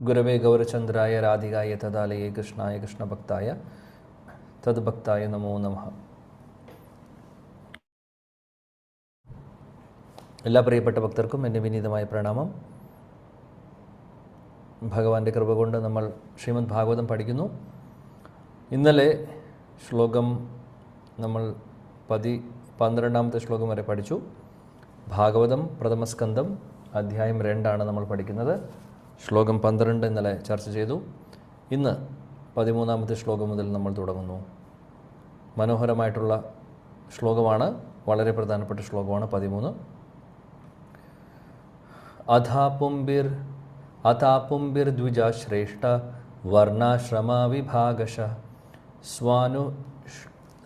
ഗുരവേ ഗൗരചന്ദ്രായ രാധികായ തദാലയേ കൃഷ്ണായ കൃഷ്ണഭക്തായ തദ്ഭക്തായ നമോ നമഃ. എല്ലാ പ്രിയപ്പെട്ട ഭക്തർക്കും എൻ്റെ വിനീതമായ പ്രണാമം. ഭഗവാന്റെ കൃപ കൊണ്ട് നമ്മൾ ശ്രീമദ് ഭാഗവതം പഠിക്കുന്നു. ഇന്നലെ ശ്ലോകം നമ്മൾ 12ാമത്തെ ശ്ലോകം വരെ പഠിച്ചു. ഭാഗവതം പ്രഥമസ്കന്ധം അധ്യായം 2 നമ്മൾ പഠിക്കുന്നത്. ശ്ലോകം 12 ഇന്നലെ ചർച്ച ചെയ്തു. ഇന്ന് 13ാമത്തെ ശ്ലോകം മുതൽ നമ്മൾ തുടങ്ങുന്നു. മനോഹരമായിട്ടുള്ള ശ്ലോകമാണ്, വളരെ പ്രധാനപ്പെട്ട ശ്ലോകമാണ് 13. അഥാപുംബിർ ദ്വിജാശ്രേഷ്ഠ വർണ്ണാശ്രമ വിഭാഗശ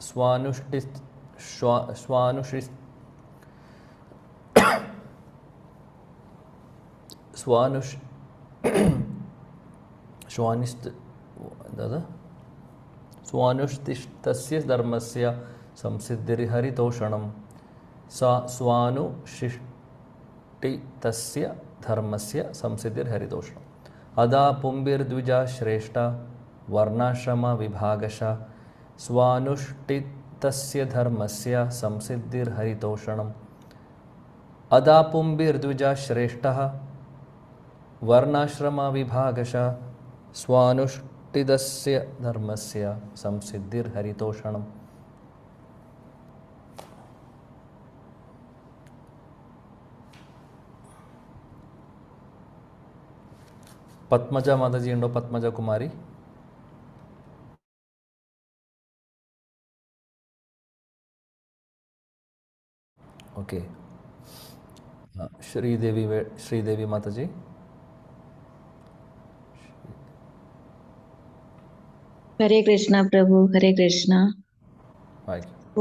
സ്വാനുഷ്ഠിതസ്യ ധർമ്മസ്യ സംസിദ്ധിർഹരിതോഷണം. സ്വാനുഷ്ഠിതസ്യ ധർമ്മസ്യ സംസിദ്ധിർഹരിതോഷണം. അദാ പുംബിർദ്വിജാ ശ്രേഷ്ഠ വർണ്ണാശ്രമ വിഭാഗശ സ്വാനുഷ്ഠിതസ്യ ധർമ്മസ്യ സംസിദ്ധിർഹരിതോഷണം. അദാ പുംബിർദ്വിജാ ശ്രേഷ്ഠ വർണ്ണാശ്രമ വിഭാഗശ സ്വാനുഷ്ഠിതസ്യ ധർമ്മസ്യ സംസിദ്ധിർഹരിതോഷണം. പത്മജ മാതാജി ഉണ്ടോ? പത്മജ കുമാരി. ഓക്കെ. ശ്രീദേവി മാതാജി. ഹരേ കൃഷ്ണ പ്രഭു. ഹരേ കൃഷ്ണ.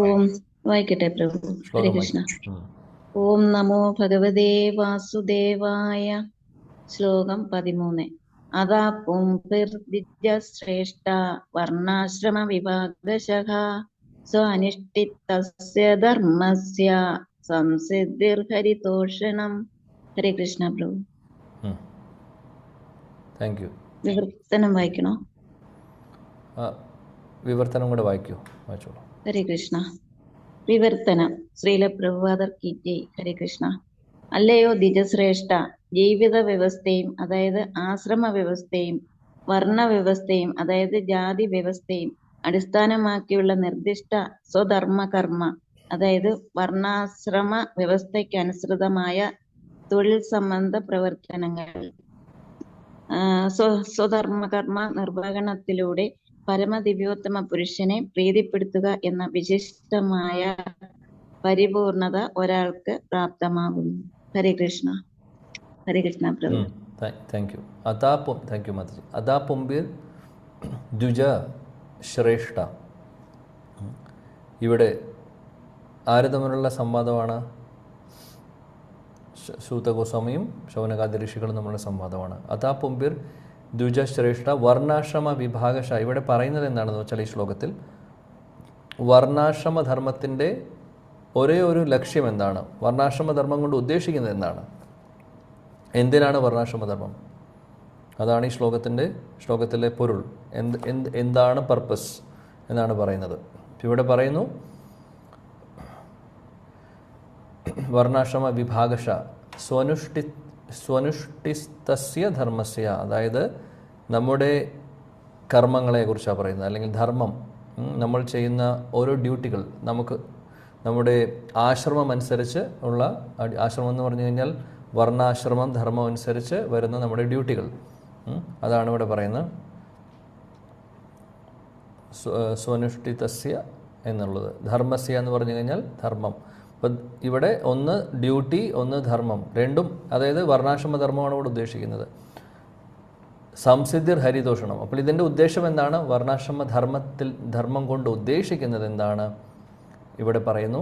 ഓം വായിക്കട്ടെ പ്രഭു. ഹരേ കൃഷ്ണ. ഓം നമോ ഭഗവതേ വാസുദേവായ. ശ്ലോകം 13. അതാ പുംഭിർദ്വിജശ്രേഷ്ഠ വർണ്ണാശ്രമ വിഭാഗശഃ സ്വാനുഷ്ഠിതസ്യ ധർമ്മസ്യ സംസിദ്ധിർഹരിതോഷണം. ഹരേ കൃഷ്ണ പ്രഭു. Thank you. വിവർത്തനം വായിക്കണോ? വിവർത്തനം കൂടെ വായിക്കൂ. വായിച്ചോളൂ. ഹരേ കൃഷ്ണ. വിവർത്തനം. ശ്രീല പ്രഭുപാദർ കി ജയ്. ഹരേ കൃഷ്ണ. അല്ലയോ ദ്വിജശ്രേഷ്ഠ, ജീവിത വ്യവസ്ഥയും അതായത് ആശ്രമ വ്യവസ്ഥയും വർണ്ണ വ്യവസ്ഥയും അതായത് ജാതി വ്യവസ്ഥയും അടിസ്ഥാനമാക്കിയുള്ള നിർദ്ദിഷ്ട സ്വധർമ്മ കർമ്മ അതായത് വർണ്ണാശ്രമ വ്യവസ്ഥയ്ക്ക് അനുസൃതമായ തൊഴിൽ സംബന്ധ പ്രവർത്തനങ്ങൾ സ്വധർമ്മകർമ്മ നിർവഹണത്തിലൂടെ പരമദിവ്യോത്തമ പുരുഷനെ പ്രീതിപ്പെടുത്തുക എന്ന വിശിഷ്ടമായ പരിപൂർണത ഒരാൾക്ക് പ്രാപ്തമാകുന്നു. ഹരേ കൃഷ്ണ. ഹരേ കൃഷ്ണ പ്രഭു. Thank you. താങ്ക് യു മാതാജി. അതാ പുംബിർ ദ്വിജ ശ്രേഷ്ഠ. ഇവിടെ ആര് തമ്മിലുള്ള സംവാദമാണ്? സൂത ഗോസ്വാമിയും ശൗനകാദി ഋഷികളും തമ്മിലുള്ള സംവാദമാണ്. അതാ പുംബിർ ദ്വിജശ്രേഷ്ഠ വർണ്ണാശ്രമ വിഭാഗശ. ഇവിടെ പറയുന്നത് എന്താണെന്ന് വെച്ചാൽ ഈ ശ്ലോകത്തിൽ വർണ്ണാശ്രമ ധർമ്മത്തിൻ്റെ ഒരേ ഒരു ലക്ഷ്യം എന്താണ്? വർണ്ണാശ്രമധർമ്മം കൊണ്ട് ഉദ്ദേശിക്കുന്നത് എന്താണ്? എന്തിനാണ് വർണ്ണാശ്രമധർമ്മം? അതാണ് ഈ ശ്ലോകത്തിലെ പൊരുൾ. എന്താണ് പർപ്പസ് എന്നാണ് പറയുന്നത്. ഇവിടെ പറയുന്നു വർണ്ണാശ്രമ വിഭാഗശ സ്വനുഷ്ഠിതസ്യ ധർമ്മസ്യ. അതായത് നമ്മുടെ കർമ്മങ്ങളെക്കുറിച്ചാണ് പറയുന്നത്, അല്ലെങ്കിൽ ധർമ്മം. നമ്മൾ ചെയ്യുന്ന ഓരോ ഡ്യൂട്ടികൾ നമ്മുടെ ആശ്രമം അനുസരിച്ച് ഉള്ള, ആശ്രമം എന്ന് പറഞ്ഞു കഴിഞ്ഞാൽ വർണ്ണാശ്രമം ധർമ്മം അനുസരിച്ച് വരുന്ന നമ്മുടെ ഡ്യൂട്ടികൾ. അതാണ് ഇവിടെ പറയുന്നത് സ്വനുഷ്ഠിതസ്യ എന്നുള്ളത്. ധർമ്മസ്യ എന്ന് പറഞ്ഞു കഴിഞ്ഞാൽ ധർമ്മം. അപ്പം ഇവിടെ ഒന്ന് ഡ്യൂട്ടി, ഒന്ന് ധർമ്മം, രണ്ടും. അതായത് വർണ്ണാശ്രമ ധർമ്മമാണ് ഇവിടെ ഉദ്ദേശിക്കുന്നത്. സംസിദ്ധിർ ഹരിതോഷണം. അപ്പോൾ ഇതിൻ്റെ ഉദ്ദേശം എന്താണ്? വർണ്ണാശ്രമ ധർമ്മം കൊണ്ട് ഉദ്ദേശിക്കുന്നത് എന്താണ് ഇവിടെ പറയുന്നു.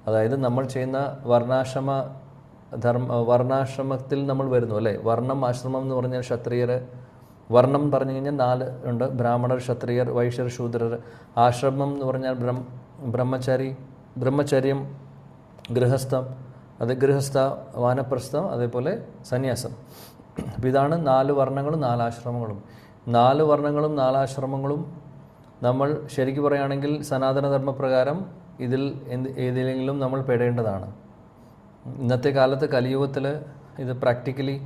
അതായത് നമ്മൾ ചെയ്യുന്ന വർണ്ണാശ്രമത്തിൽ നമ്മൾ വരുന്നു അല്ലേ. വർണ്ണം, ആശ്രമം എന്ന് പറഞ്ഞാൽ ക്ഷത്രിയർ. വർണ്ണം പറഞ്ഞു കഴിഞ്ഞാൽ 4 ഉണ്ട്: ബ്രാഹ്മണർ, ക്ഷത്രിയർ, വൈശ്യർ, ശൂദ്രർ. ആശ്രമം എന്ന് പറഞ്ഞാൽ ബ്രഹ്മചര്യം, ഗൃഹസ്ഥം, അത് ഗൃഹസ്ഥ, വാനപ്രസ്ഥം, അതേപോലെ സന്യാസം. അപ്പോൾ ഇതാണ് 4 വർണ്ണങ്ങളും 4 ആശ്രമങ്ങളും. 4 വർണ്ണങ്ങളും 4 ആശ്രമങ്ങളും നമ്മൾ ശരിക്കും പറയുകയാണെങ്കിൽ സനാതനധർമ്മപ്രകാരം ഇതിൽ ഏതിലെങ്കിലും നമ്മൾ പെടേണ്ടതാണ്. ഇന്നത്തെ കാലത്ത് കലിയുഗത്തിൽ ഇത് പ്രാക്ടിക്കലി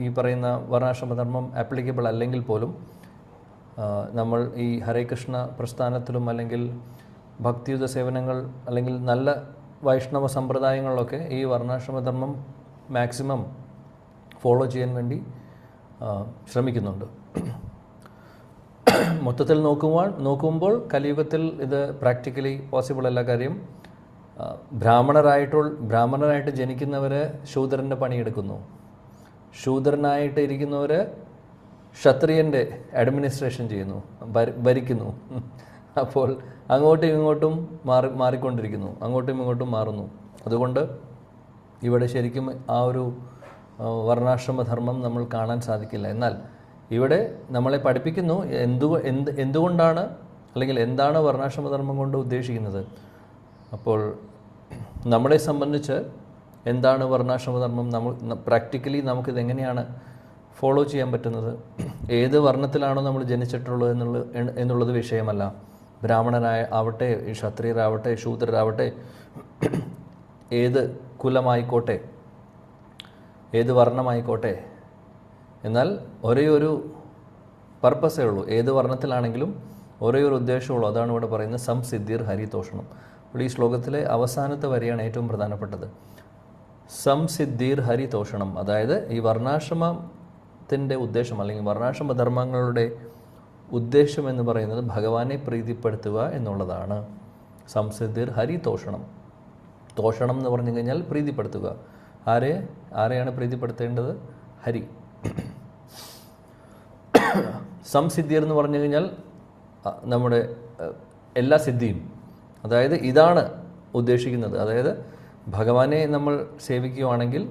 ഈ പറയുന്ന വർണ്ണാശ്രമധർമ്മം ആപ്ലിക്കബിൾ അല്ലെങ്കിൽ പോലും നമ്മൾ ഈ ഹരേ കൃഷ്ണ പ്രസ്ഥാനത്തിലും അല്ലെങ്കിൽ ഭക്തിയുത സേവനങ്ങൾ അല്ലെങ്കിൽ നല്ല വൈഷ്ണവ സമ്പ്രദായങ്ങളിലൊക്കെ ഈ വർണ്ണാശ്രമധർമ്മം മാക്സിമം ഫോളോ ചെയ്യാൻ വേണ്ടി ശ്രമിക്കുന്നുണ്ട്. മൊത്തത്തിൽ നോക്കുമ്പോൾ കലിയുഗത്തിൽ ഇത് പ്രാക്ടിക്കലി പോസിബിൾ അല്ല. കാര്യം ബ്രാഹ്മണരായിട്ട് ജനിക്കുന്നവർ ശൂദ്രൻ്റെ പണിയെടുക്കുന്നു, ശൂദ്രനായിട്ട് ഇരിക്കുന്നവർ ക്ഷത്രിയൻ്റെ അഡ്മിനിസ്ട്രേഷൻ ചെയ്യുന്നു, ഭരിക്കുന്നു. അപ്പോൾ അങ്ങോട്ടും ഇങ്ങോട്ടും മാറിക്കൊണ്ടിരിക്കുന്നു, അങ്ങോട്ടും ഇങ്ങോട്ടും മാറുന്നു. അതുകൊണ്ട് ഇവിടെ ശരിക്കും ആ ഒരു വർണ്ണാശ്രമധർമ്മം നമ്മൾ കാണാൻ സാധിക്കില്ല. എന്നാൽ ഇവിടെ നമ്മളെ പഠിപ്പിക്കുന്നു എന്തുകൊണ്ടാണ് അല്ലെങ്കിൽ എന്താണ് വർണ്ണാശ്രമധർമ്മം കൊണ്ട് ഉദ്ദേശിക്കുന്നത്. അപ്പോൾ നമ്മളെ സംബന്ധിച്ച് എന്താണ് വർണ്ണാശ്രമധർമ്മം, പ്രാക്ടിക്കലി നമുക്കിതെങ്ങനെയാണ് ഫോളോ ചെയ്യാൻ പറ്റുന്നത്, ഏത് വർണ്ണത്തിലാണോ നമ്മൾ ജനിച്ചിട്ടുള്ളത് എന്നുള്ളത് വിഷയമല്ല. ബ്രാഹ്മണനാവട്ടെ, ക്ഷത്രിയരാവട്ടെ, ശൂദ്രരാവട്ടെ, ഏത് കുലമായിക്കോട്ടെ, ഏത് വർണ്ണമായിക്കോട്ടെ, എന്നാൽ ഒരേ ഒരു പർപ്പസേ ഉള്ളൂ. ഏത് വർണ്ണത്തിലാണെങ്കിലും ഒരേ ഒരു ഉദ്ദേശമുള്ളൂ. അതാണ് ഇവിടെ പറയുന്നത് സംസിദ്ധിർ ഹരിതോഷണം. അപ്പോൾ ഈ ശ്ലോകത്തിലെ അവസാനത്തെ വരിയാണ് ഏറ്റവും പ്രധാനപ്പെട്ടത്. സംസിദ്ധിർ ഹരിതോഷണം, അതായത് ഈ വർണ്ണാശ്രമത്തിൻ്റെ ഉദ്ദേശം അല്ലെങ്കിൽ വർണ്ണാശ്രമധർമ്മങ്ങളുടെ ഉദ്ദേശം എന്ന് പറയുന്നത് ഭഗവാനെ പ്രീതിപ്പെടുത്തുക എന്നുള്ളതാണ്. സംസിദ്ധിർ ഹരിതോഷണം. തോഷണം എന്ന് പറഞ്ഞു കഴിഞ്ഞാൽ പ്രീതിപ്പെടുത്തുക. ആരെയാണ് പ്രീതിപ്പെടുത്തേണ്ടത്? ഹരി. സംസിദ്ധിർ എന്ന് പറഞ്ഞു കഴിഞ്ഞാൽ നമ്മുടെ എല്ലാ സിദ്ധിയും, അതായത് ഇതാണ് ഉദ്ദേശിക്കുന്നത്. അതായത് ഭഗവാനെ നമ്മൾ സേവിക്കുകയാണെങ്കിൽ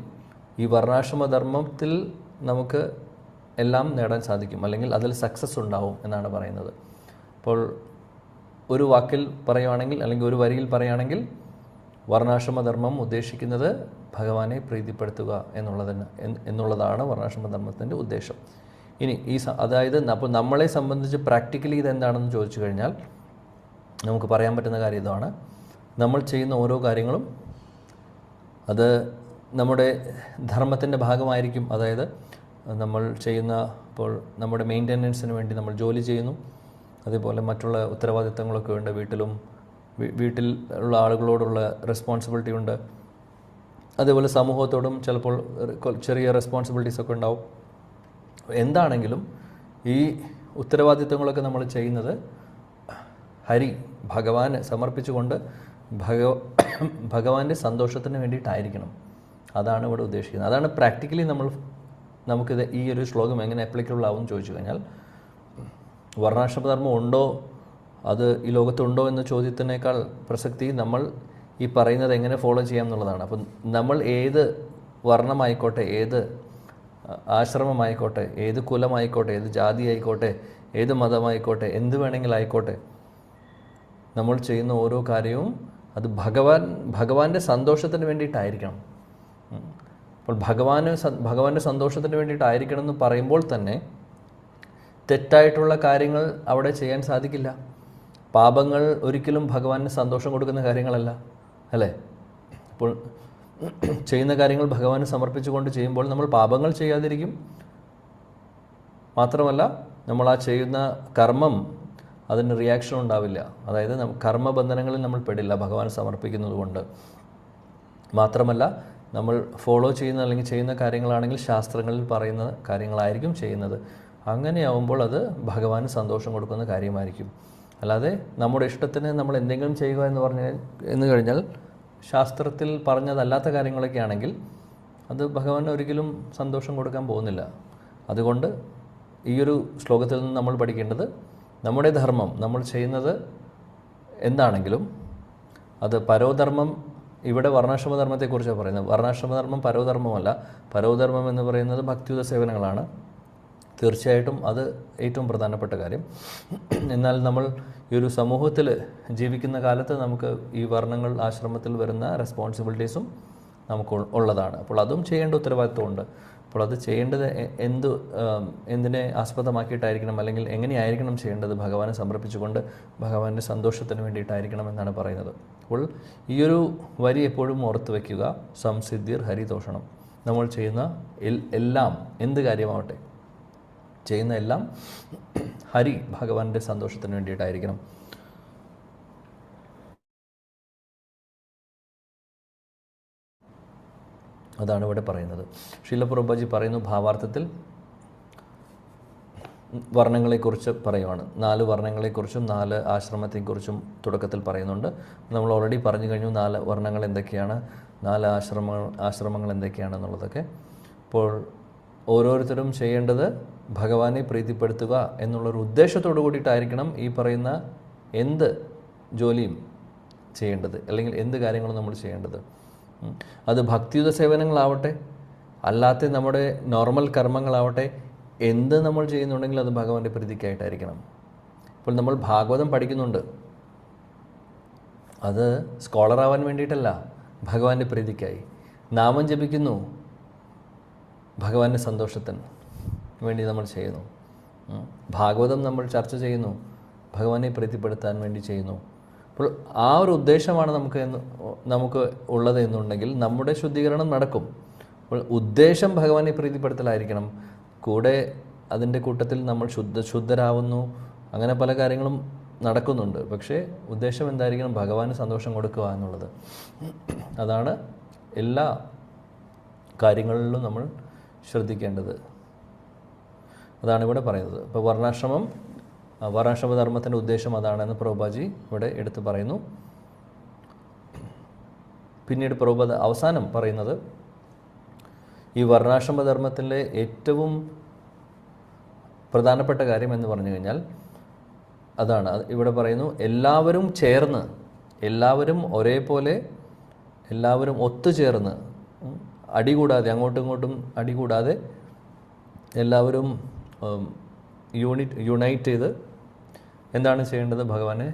ഈ വർണ്ണാശ്രമധർമ്മത്തിൽ നമുക്ക് എല്ലാം നേടാൻ സാധിക്കും, അല്ലെങ്കിൽ അതിൽ സക്സസ് ഉണ്ടാവും എന്നാണ് പറയുന്നത്. അപ്പോൾ ഒരു വാക്കിൽ പറയുകയാണെങ്കിൽ അല്ലെങ്കിൽ ഒരു വരിയിൽ പറയുകയാണെങ്കിൽ വർണ്ണാശ്രമധർമ്മം ഉദ്ദേശിക്കുന്നത് ഭഗവാനെ പ്രീതിപ്പെടുത്തുക എന്നുള്ളതാണ് വർണ്ണാശ്രമധർമ്മത്തിൻ്റെ ഉദ്ദേശം. ഇനി അതായത് അപ്പോൾ നമ്മളെ സംബന്ധിച്ച് പ്രാക്ടിക്കലി ഇതെന്താണെന്ന് ചോദിച്ചു കഴിഞ്ഞാൽ നമുക്ക് പറയാൻ പറ്റുന്ന കാര്യം ഇതാണ്. നമ്മൾ ചെയ്യുന്ന ഓരോ കാര്യങ്ങളും അത് നമ്മുടെ ധർമ്മത്തിൻ്റെ ഭാഗമായിരിക്കും. അതായത് നമ്മൾ ചെയ്യുന്ന ഇപ്പോൾ നമ്മുടെ മെയിൻ്റെനൻസിന് വേണ്ടി നമ്മൾ ജോലി ചെയ്യുന്നു, അതേപോലെ മറ്റുള്ള ഉത്തരവാദിത്തങ്ങളൊക്കെ ഉണ്ട്. വീട്ടിൽ ഉള്ള ആളുകളോടുള്ള റെസ്പോൺസിബിലിറ്റി ഉണ്ട്. അതേപോലെ സമൂഹത്തോടും ചിലപ്പോൾ ചെറിയ റെസ്പോൺസിബിലിറ്റീസൊക്കെ ഉണ്ടാവും. എന്താണെങ്കിലും ഈ ഉത്തരവാദിത്തങ്ങളൊക്കെ നമ്മൾ ചെയ്യുന്നത് ഭഗവാന് സമർപ്പിച്ചുകൊണ്ട് ഭഗവാന്റെ സന്തോഷത്തിന് വേണ്ടിയിട്ടായിരിക്കണം. അതാണ് ഇവിടെ ഉദ്ദേശിക്കുന്നത്. അതാണ് പ്രാക്ടിക്കലി നമുക്കിത് ഈ ഒരു ശ്ലോകം എങ്ങനെ ആപ്ലിക്കബിൾ ആവും എന്ന് ചോദിച്ചു കഴിഞ്ഞാൽ, വർണ്ണാശ്രമധർമ്മം ഉണ്ടോ, അത് ഈ ലോകത്തുണ്ടോ എന്ന ചോദ്യത്തിനേക്കാൾ പ്രസക്തി നമ്മൾ ഈ പറയുന്നത് എങ്ങനെ ഫോളോ ചെയ്യാം എന്നുള്ളതാണ്. അപ്പം നമ്മൾ ഏത് വർണ്ണമായിക്കോട്ടെ, ഏത് ആശ്രമമായിക്കോട്ടെ, ഏത് കുലമായിക്കോട്ടെ, ഏത് ജാതി ആയിക്കോട്ടെ, ഏത് മതമായിക്കോട്ടെ, എന്ത് വേണമെങ്കിലും ആയിക്കോട്ടെ, നമ്മൾ ചെയ്യുന്ന ഓരോ കാര്യവും അത് ഭഗവാന്റെ സന്തോഷത്തിന് വേണ്ടിയിട്ടായിരിക്കണം. അപ്പോൾ ഭഗവാന്റെ സന്തോഷത്തിന് വേണ്ടിയിട്ടായിരിക്കണം എന്ന് പറയുമ്പോൾ തന്നെ തെറ്റായിട്ടുള്ള കാര്യങ്ങൾ അവിടെ ചെയ്യാൻ സാധിക്കില്ല. പാപങ്ങൾ ഒരിക്കലും ഭഗവാന് സന്തോഷം കൊടുക്കുന്ന കാര്യങ്ങളല്ല, അല്ലേ? അപ്പോൾ ചെയ്യുന്ന കാര്യങ്ങൾ ഭഗവാന് സമർപ്പിച്ചുകൊണ്ട് ചെയ്യുമ്പോൾ നമ്മൾ പാപങ്ങൾ ചെയ്യാതിരിക്കും. മാത്രമല്ല നമ്മൾ ആ ചെയ്യുന്ന കർമ്മം അതിന് റിയാക്ഷൻ ഉണ്ടാവില്ല. അതായത് കർമ്മബന്ധനങ്ങളിൽ നമ്മൾ പെടില്ല ഭഗവാന് സമർപ്പിക്കുന്നത് കൊണ്ട്. മാത്രമല്ല നമ്മൾ ഫോളോ ചെയ്യുന്ന അല്ലെങ്കിൽ ചെയ്യുന്ന കാര്യങ്ങളാണെങ്കിൽ ശാസ്ത്രങ്ങളിൽ പറയുന്ന കാര്യങ്ങളായിരിക്കും ചെയ്യുന്നത്. അങ്ങനെയാവുമ്പോൾ അത് ഭഗവാന് സന്തോഷം കൊടുക്കുന്ന കാര്യമായിരിക്കും. അല്ലാതെ നമ്മുടെ ഇഷ്ടത്തിന് നമ്മൾ എന്തെങ്കിലും ചെയ്യുക എന്ന് കഴിഞ്ഞാൽ ശാസ്ത്രത്തിൽ പറഞ്ഞതല്ലാത്ത കാര്യങ്ങളൊക്കെ ആണെങ്കിൽ അത് ഭഗവാന് ഒരിക്കലും സന്തോഷം കൊടുക്കാൻ പോകുന്നില്ല. അതുകൊണ്ട് ഈ ഒരു ശ്ലോകത്തിൽ നിന്ന് നമ്മൾ പഠിക്കേണ്ടത്, നമ്മുടെ ധർമ്മം നമ്മൾ ചെയ്യുന്നത് എന്താണെങ്കിലും അത് പരോധർമ്മം. ഇവിടെ വർണ്ണാശ്രമധർമ്മത്തെക്കുറിച്ചാണ് പറയുന്നത്. വർണ്ണാശ്രമധർമ്മം പരോധർമ്മമല്ല. പരോധർമ്മം എന്ന് പറയുന്നത് ഭക്തിയുത സേവനങ്ങളാണ്. തീർച്ചയായിട്ടും അത് ഏറ്റവും പ്രധാനപ്പെട്ട കാര്യം. എന്നാൽ നമ്മൾ ഈ ഒരു സമൂഹത്തിൽ ജീവിക്കുന്ന കാലത്ത് നമുക്ക് ഈ വർണ്ണങ്ങൾ ആശ്രമത്തിൽ വരുന്ന റെസ്പോൺസിബിലിറ്റീസും നമുക്ക് ഉള്ളതാണ്. അപ്പോൾ അതും ചെയ്യേണ്ട ഉത്തരവാദിത്വമുണ്ട്. അപ്പോൾ അത് ചെയ്യേണ്ടത് എന്തിനെ ആസ്പദമാക്കിയിട്ടായിരിക്കണം, അല്ലെങ്കിൽ എങ്ങനെയായിരിക്കണം ചെയ്യേണ്ടത്? ഭഗവാനെ സമർപ്പിച്ചുകൊണ്ട് ഭഗവാന്റെ സന്തോഷത്തിന് വേണ്ടിയിട്ടായിരിക്കണം എന്നാണ് പറയുന്നത്. അപ്പോൾ ഈയൊരു വരി എപ്പോഴും ഓർത്ത് വയ്ക്കുക. സംസിദ്ധിർ ഹരിതോഷണം. നമ്മൾ ചെയ്യുന്ന എല്ലാം, എന്ത് കാര്യമാവട്ടെ, ചെയ്യുന്ന എല്ലാം ഹരി ഭഗവാന്റെ സന്തോഷത്തിന് വേണ്ടിയിട്ടായിരിക്കണം. അതാണ് ഇവിടെ പറയുന്നത്. ശ്രീല പ്രഭുപാദി പറയുന്നു, ഭാവാർത്ഥത്തിൽ വർണ്ണങ്ങളെക്കുറിച്ച് പറയുവാണ്. 4 വർണ്ണങ്ങളെക്കുറിച്ചും 4 ആശ്രമത്തെക്കുറിച്ചും തുടക്കത്തിൽ പറയുന്നുണ്ട്. നമ്മൾ ഓൾറെഡി പറഞ്ഞു കഴിഞ്ഞു 4 വർണ്ണങ്ങൾ എന്തൊക്കെയാണ്, 4 ആശ്രമങ്ങൾ എന്തൊക്കെയാണെന്നുള്ളതൊക്കെ. അപ്പോൾ ഓരോരുത്തരും ചെയ്യേണ്ടത് ഭഗവാനെ പ്രീതിപ്പെടുത്തുക എന്നുള്ളൊരു ഉദ്ദേശത്തോടു കൂടിയിട്ടായിരിക്കണം ഈ പറയുന്ന എന്ത് ജോലിയും ചെയ്യേണ്ടത്, അല്ലെങ്കിൽ എന്ത് കാര്യങ്ങളും നമ്മൾ ചെയ്യേണ്ടത്. അത് ഭക്തിയുത സേവനങ്ങളാവട്ടെ, അല്ലാത്ത നമ്മുടെ നോർമൽ കർമ്മങ്ങളാവട്ടെ, എന്ത് നമ്മൾ ചെയ്യുന്നുണ്ടെങ്കിൽ അത് ഭഗവാന്റെ പ്രീതിക്കായിട്ടായിരിക്കണം. ഇപ്പോൾ നമ്മൾ ഭാഗവതം പഠിക്കുന്നുണ്ട്, അത് സ്കോളറാവാൻ വേണ്ടിയിട്ടല്ല, ഭഗവാന്റെ പ്രീതിക്കായി. നാമം ജപിക്കുന്നു, ഭഗവാന്റെ സന്തോഷത്തിന് വേണ്ടി നമ്മൾ ചെയ്യുന്നു. ഭാഗവതം നമ്മൾ ചർച്ച ചെയ്യുന്നു, ഭഗവാനെ പ്രീതിപ്പെടുത്താൻ വേണ്ടി ചെയ്യുന്നു. അപ്പോൾ ആ ഒരു ഉദ്ദേശമാണ് നമുക്ക് ഉള്ളത് എന്നുണ്ടെങ്കിൽ നമ്മുടെ ശുദ്ധീകരണം നടക്കും. അപ്പോൾ ഉദ്ദേശം ഭഗവാനെ പ്രീതിപ്പെടുത്തലായിരിക്കണം. കൂടെ അതിൻ്റെ കൂട്ടത്തിൽ നമ്മൾ ശുദ്ധരാവുന്നു, അങ്ങനെ പല കാര്യങ്ങളും നടക്കുന്നുണ്ട്. പക്ഷേ ഉദ്ദേശം എന്തായിരിക്കണം? ഭഗവാന് സന്തോഷം കൊടുക്കുക എന്നുള്ളത്. അതാണ് എല്ലാ കാര്യങ്ങളിലും നമ്മൾ ശ്രദ്ധിക്കേണ്ടത്. അതാണ് ഇവിടെ പറയുന്നത്. ഇപ്പോൾ വർണ്ണാശ്രമധർമ്മത്തിൻ്റെ ഉദ്ദേശം അതാണെന്ന് പ്രഭുപാദി ഇവിടെ എടുത്തു പറയുന്നു. പിന്നീട് പ്രഭുപാദ അവസാനം പറയുന്നത്, ഈ വർണ്ണാശ്രമധർമ്മത്തിലെ ഏറ്റവും പ്രധാനപ്പെട്ട കാര്യം എന്ന് പറഞ്ഞു കഴിഞ്ഞാൽ അതാണ്. ഇവിടെ പറയുന്നു, എല്ലാവരും ചേർന്ന്, എല്ലാവരും ഒരേപോലെ, എല്ലാവരും ഒത്തുചേർന്ന്, അടികൂടാതെ, അങ്ങോട്ടും ഇങ്ങോട്ടും അടികൂടാതെ എല്ലാവരും യുണൈറ്റ് ചെയ്ത് എന്താണ് ചെയ്യേണ്ടത്? ഭഗവാനെ